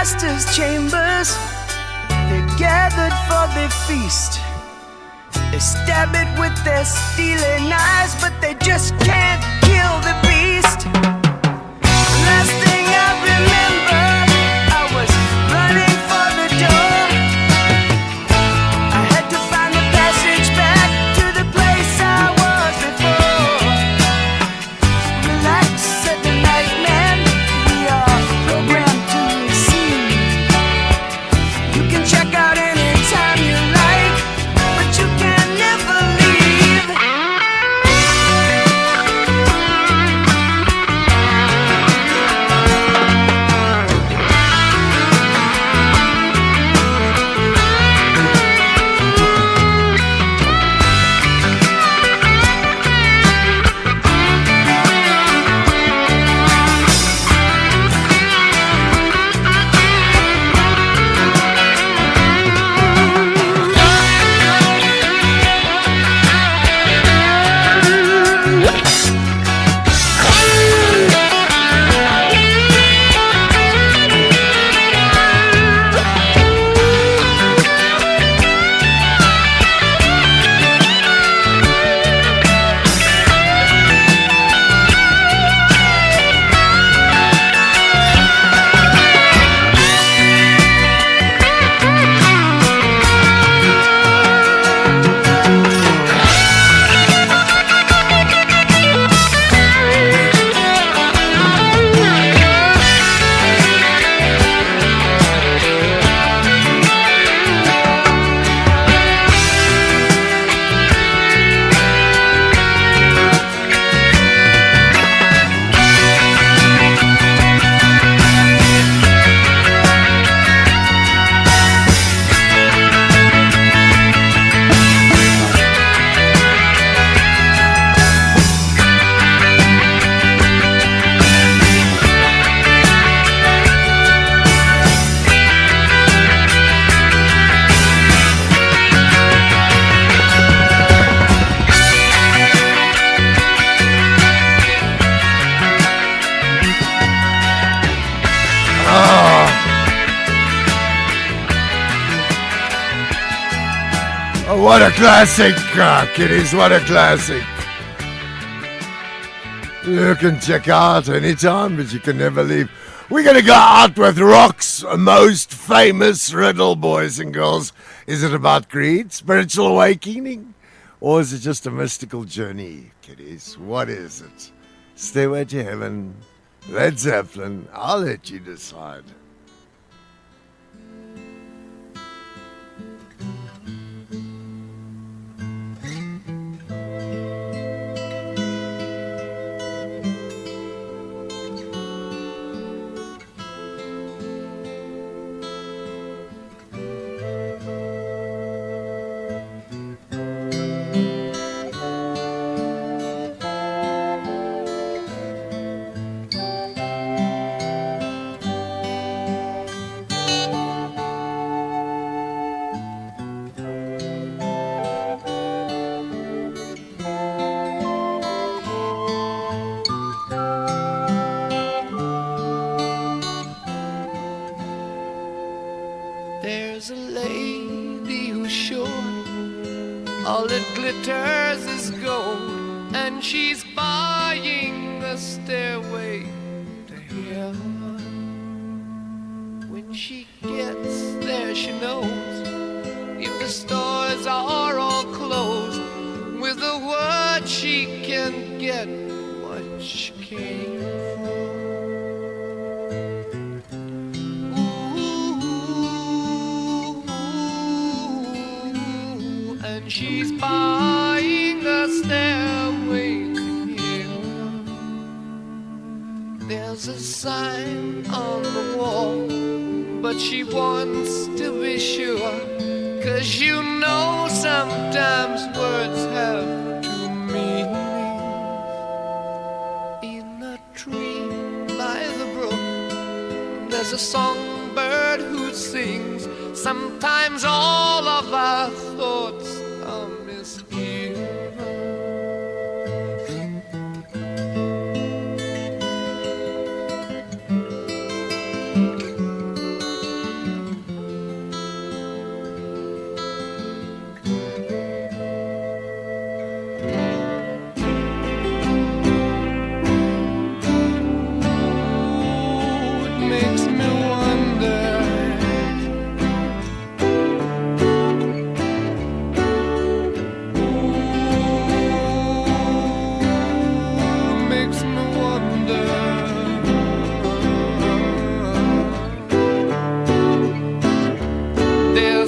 master's chambers. They're gathered for the feast. They stab it with their steely knives, but they just can't kill the beast. Last thing I remember, I was running for the door. I had to find the passage back to the place I was before. Relax, said the night man, we are programmed to receive. You can check out anytime you like, but you can never leave. What a classic, kiddies, what a classic. You can check out anytime, but you can never leave. We're going to go out with rock's most famous riddle, boys and girls. Is it about greed, spiritual awakening, or is it just a mystical journey, kiddies? What is it? Stairway to Heaven, Led Zeppelin, I'll let you decide. There's a lady who's sure all that glitters is gold, and she's buying a stairway to heaven. When she gets there, she knows if the stores are all closed, with a word she can get what she came for. And she's buying a stairway to heaven. There's a sign on the wall, but she wants to be sure, 'cause you know sometimes words have two meanings. In a tree by the brook, there's a songbird who sings. Sometimes all of our thoughts are misgiven.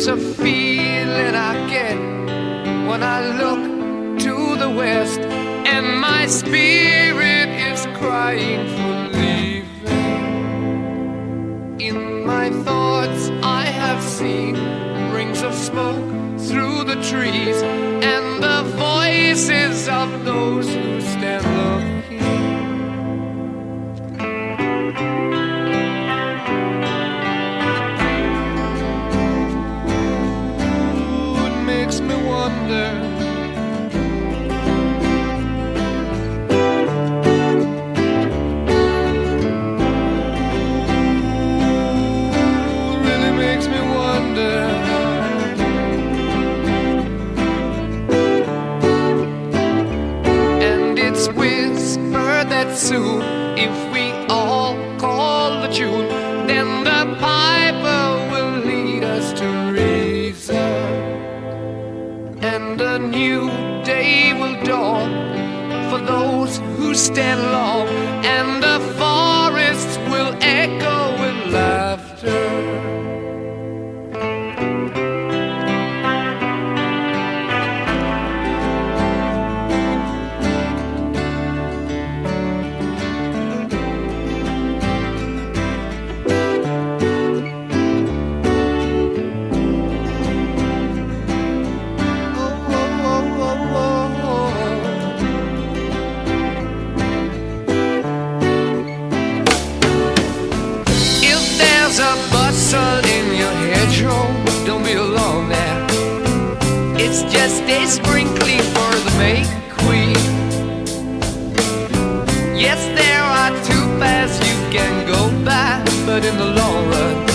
There's a feeling I get when I look to the west, and my spirit is crying for leaving. In my thoughts I have seen rings of smoke through the trees, and the voices of those who stand looking. Ooh, it makes me wonder. Ooh, it really makes me wonder. That soon, if we all call the tune, then the piper will lead us to reason, and a new day will dawn for those who stand long, and the forests will echo with laughter. Don't be alone now. It's just a sprinkling for the May Queen. Yes, there are two paths you can go by, but in the long run,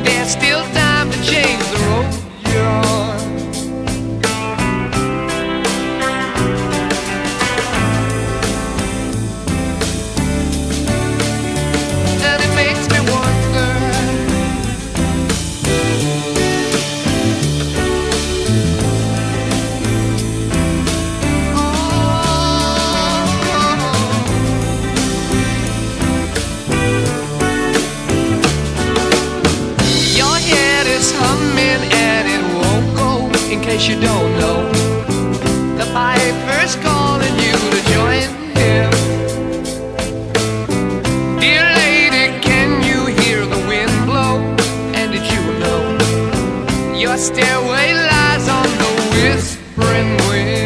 there's still time to change the road you're on. And it makes me wonder. In case you don't know, the piper's calling you to join him. Dear lady, can you hear the wind blow? And did you know your stairway lies on the whispering wind?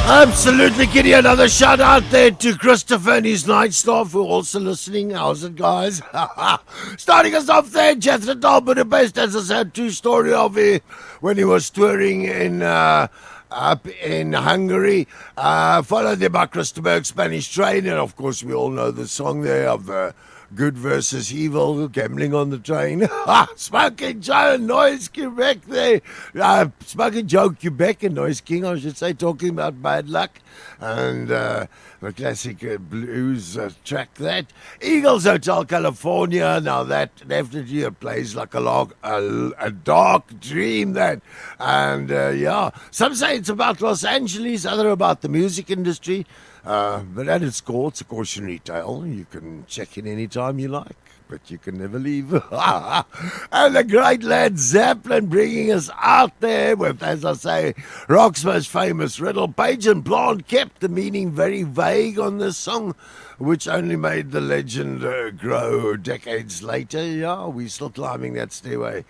Absolutely, Kitty. Another shout out there to Christopher and his night staff who are also listening. How's it, guys? Starting us off there, Jethro Tull Budapest, as I said, true story of it when he was touring in up in Hungary. Followed there by Christopher Spanish Train, and of course we all know the song there of good versus evil, gambling on the train. Smokin Joe and Noise Kubek there. Smokin Joe Kubek and Noise King, I should say, talking about bad luck. And the classic blues track that. Eagles Hotel California. Now that definitely plays like a dark dream that. And yeah, some say it's about Los Angeles, other about the music industry. But at its core, it's a cautionary tale. You can check in any time you like, but you can never leave. And the great lad Zeppelin bringing us out there with, as I say, rock's most famous riddle. Page and Plant kept the meaning very vague on this song, which only made the legend grow decades later. Yeah, we're still climbing that stairway,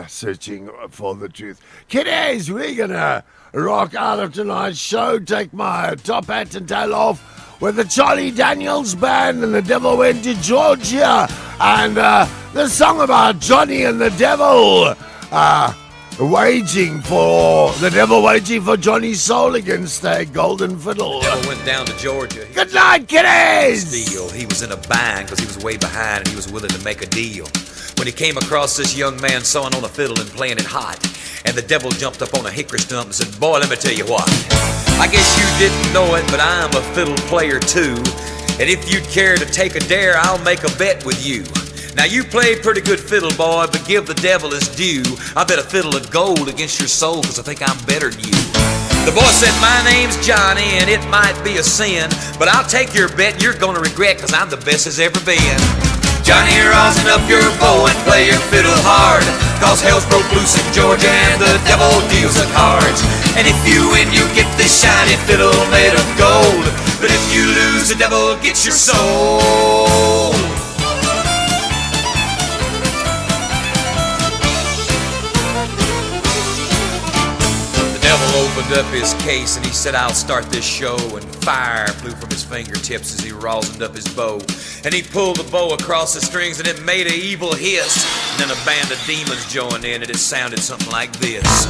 searching for the truth. Kiddies, we're gonna rock out of tonight's show, take my top hat and tail off with the Charlie Daniels Band and the Devil Went to Georgia, and the song about Johnny and the Devil waging for Johnny's soul against a golden fiddle. The devil went down to Georgia. Good night, kiddies! He was in a bind because he was way behind and he was willing to make a deal. When he came across this young man sawing on a fiddle and playing it hot, and the devil jumped up on a hickory stump and said, "Boy, let me tell you what. I guess you didn't know it, but I'm a fiddle player too. And if you'd care to take a dare, I'll make a bet with you. Now you played pretty good fiddle, boy, but give the devil his due. I bet a fiddle of gold against your soul, cause I think I'm better than you." The boy said, "My name's Johnny, and it might be a sin, but I'll take your bet you're gonna regret, cause I'm the best as ever been. Johnny, rosin up your bow and play your fiddle hard, cause hell's broke loose in Georgia and the devil deals the cards. And if you win, you get this shiny fiddle made of gold, but if you lose, the devil gets your soul." The devil opened up his case and he said, "I'll start this show," and fire flew from his fingertips as he rosined up his bow. And he pulled the bow across the strings and it made an evil hiss. And then a band of demons joined in and it sounded something like this.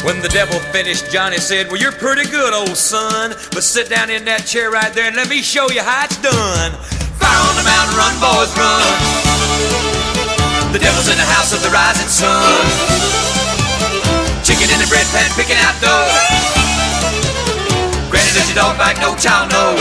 When the devil finished, Johnny said, "Well, you're pretty good, old son, but sit down in that chair right there and let me show you how it's done. Fire on the mountain, run, boys, run. The devil's in the house of the rising sun. Chicken in the bread pan, picking out dough. Granny, does your dog bite? No child knows."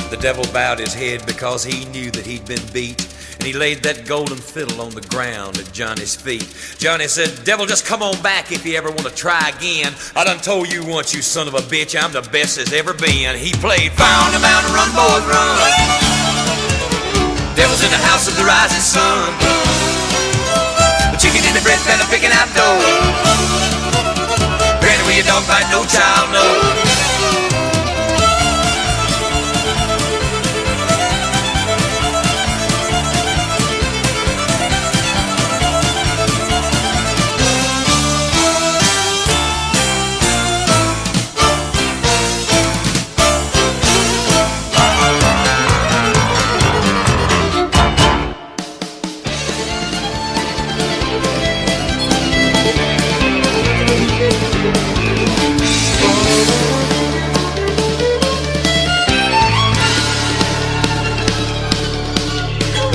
The devil bowed his head because he knew that he'd been beat, and he laid that golden fiddle on the ground at Johnny's feet. Johnny said, "Devil, just come on back if you ever want to try again. I done told you once, you son of a bitch, I'm the best as ever been." He played "Fire on the mountain, run, boys, run. Devil's in the house of the rising sun. The chicken in the bread pan, picking out dough. Granny, where your dog bite, no child knows."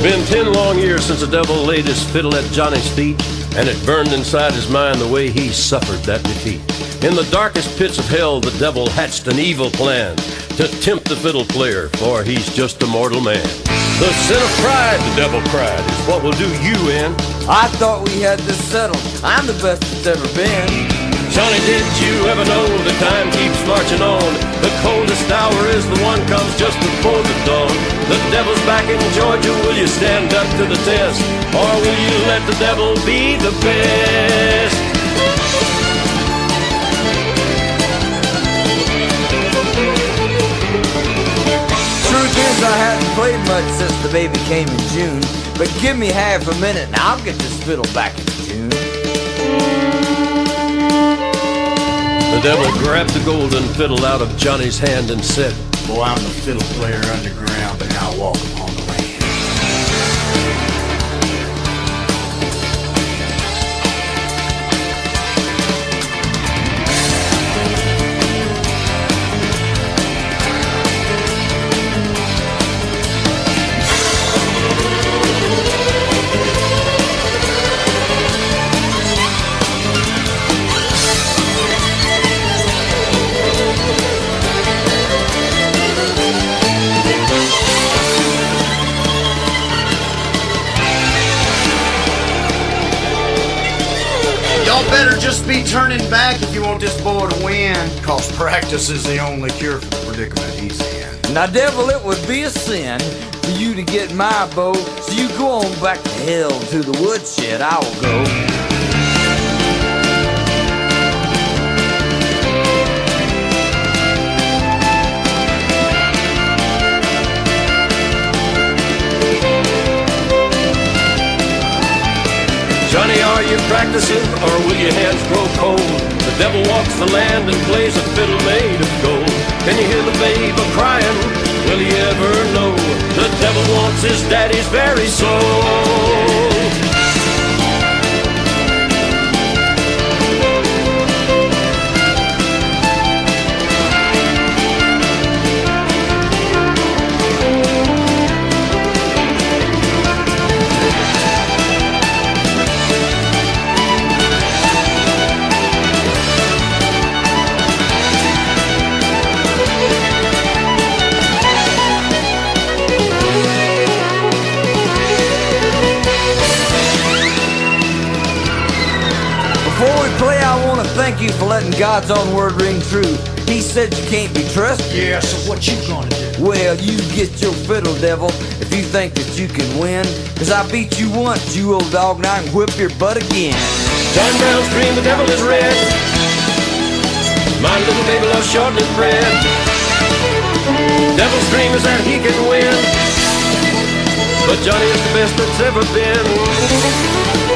Been 10 long years since the devil laid his fiddle at Johnny's feet, and it burned inside his mind the way he suffered that defeat. In the darkest pits of hell, the devil hatched an evil plan to tempt the fiddle player, for he's just a mortal man. The sin of pride, the devil cried, is what will do you in. I thought we had this settled. I'm the best it's ever been. Johnny, did you ever know that time keeps marching on? The coldest hour is the one comes just before the dawn. The devil's back in Georgia, will you stand up to the test? Or will you let the devil be the best? Truth is, I hadn't played much since the baby came in June. But give me half a minute and I'll get this fiddle back in tune. The devil grabbed the golden fiddle out of Johnny's hand and said, "Boy, I'm the fiddle player underground, but now walk upon the land." Better just be turning back if you want this boy to win, cause practice is the only cure for the predicament he's in. Now, devil, it would be a sin for you to get my bow, so you go on back to hell to the woodshed. I will go. Johnny, are you practicing, or will your hands grow cold? The devil walks the land and plays a fiddle made of gold. Can you hear the babe a-crying? Will he ever know? The devil wants his daddy's very soul. Thank you for letting God's own word ring true. He said you can't be trusted. Yeah, so what you gonna do? Well, you get your fiddle, devil, if you think that you can win. Cause I beat you once, you old dog, and I can whip your butt again. John Brown's dream, the devil is red. My little baby loves shortening bread. Devil's dream is that he can win, but Johnny is the best that's ever been.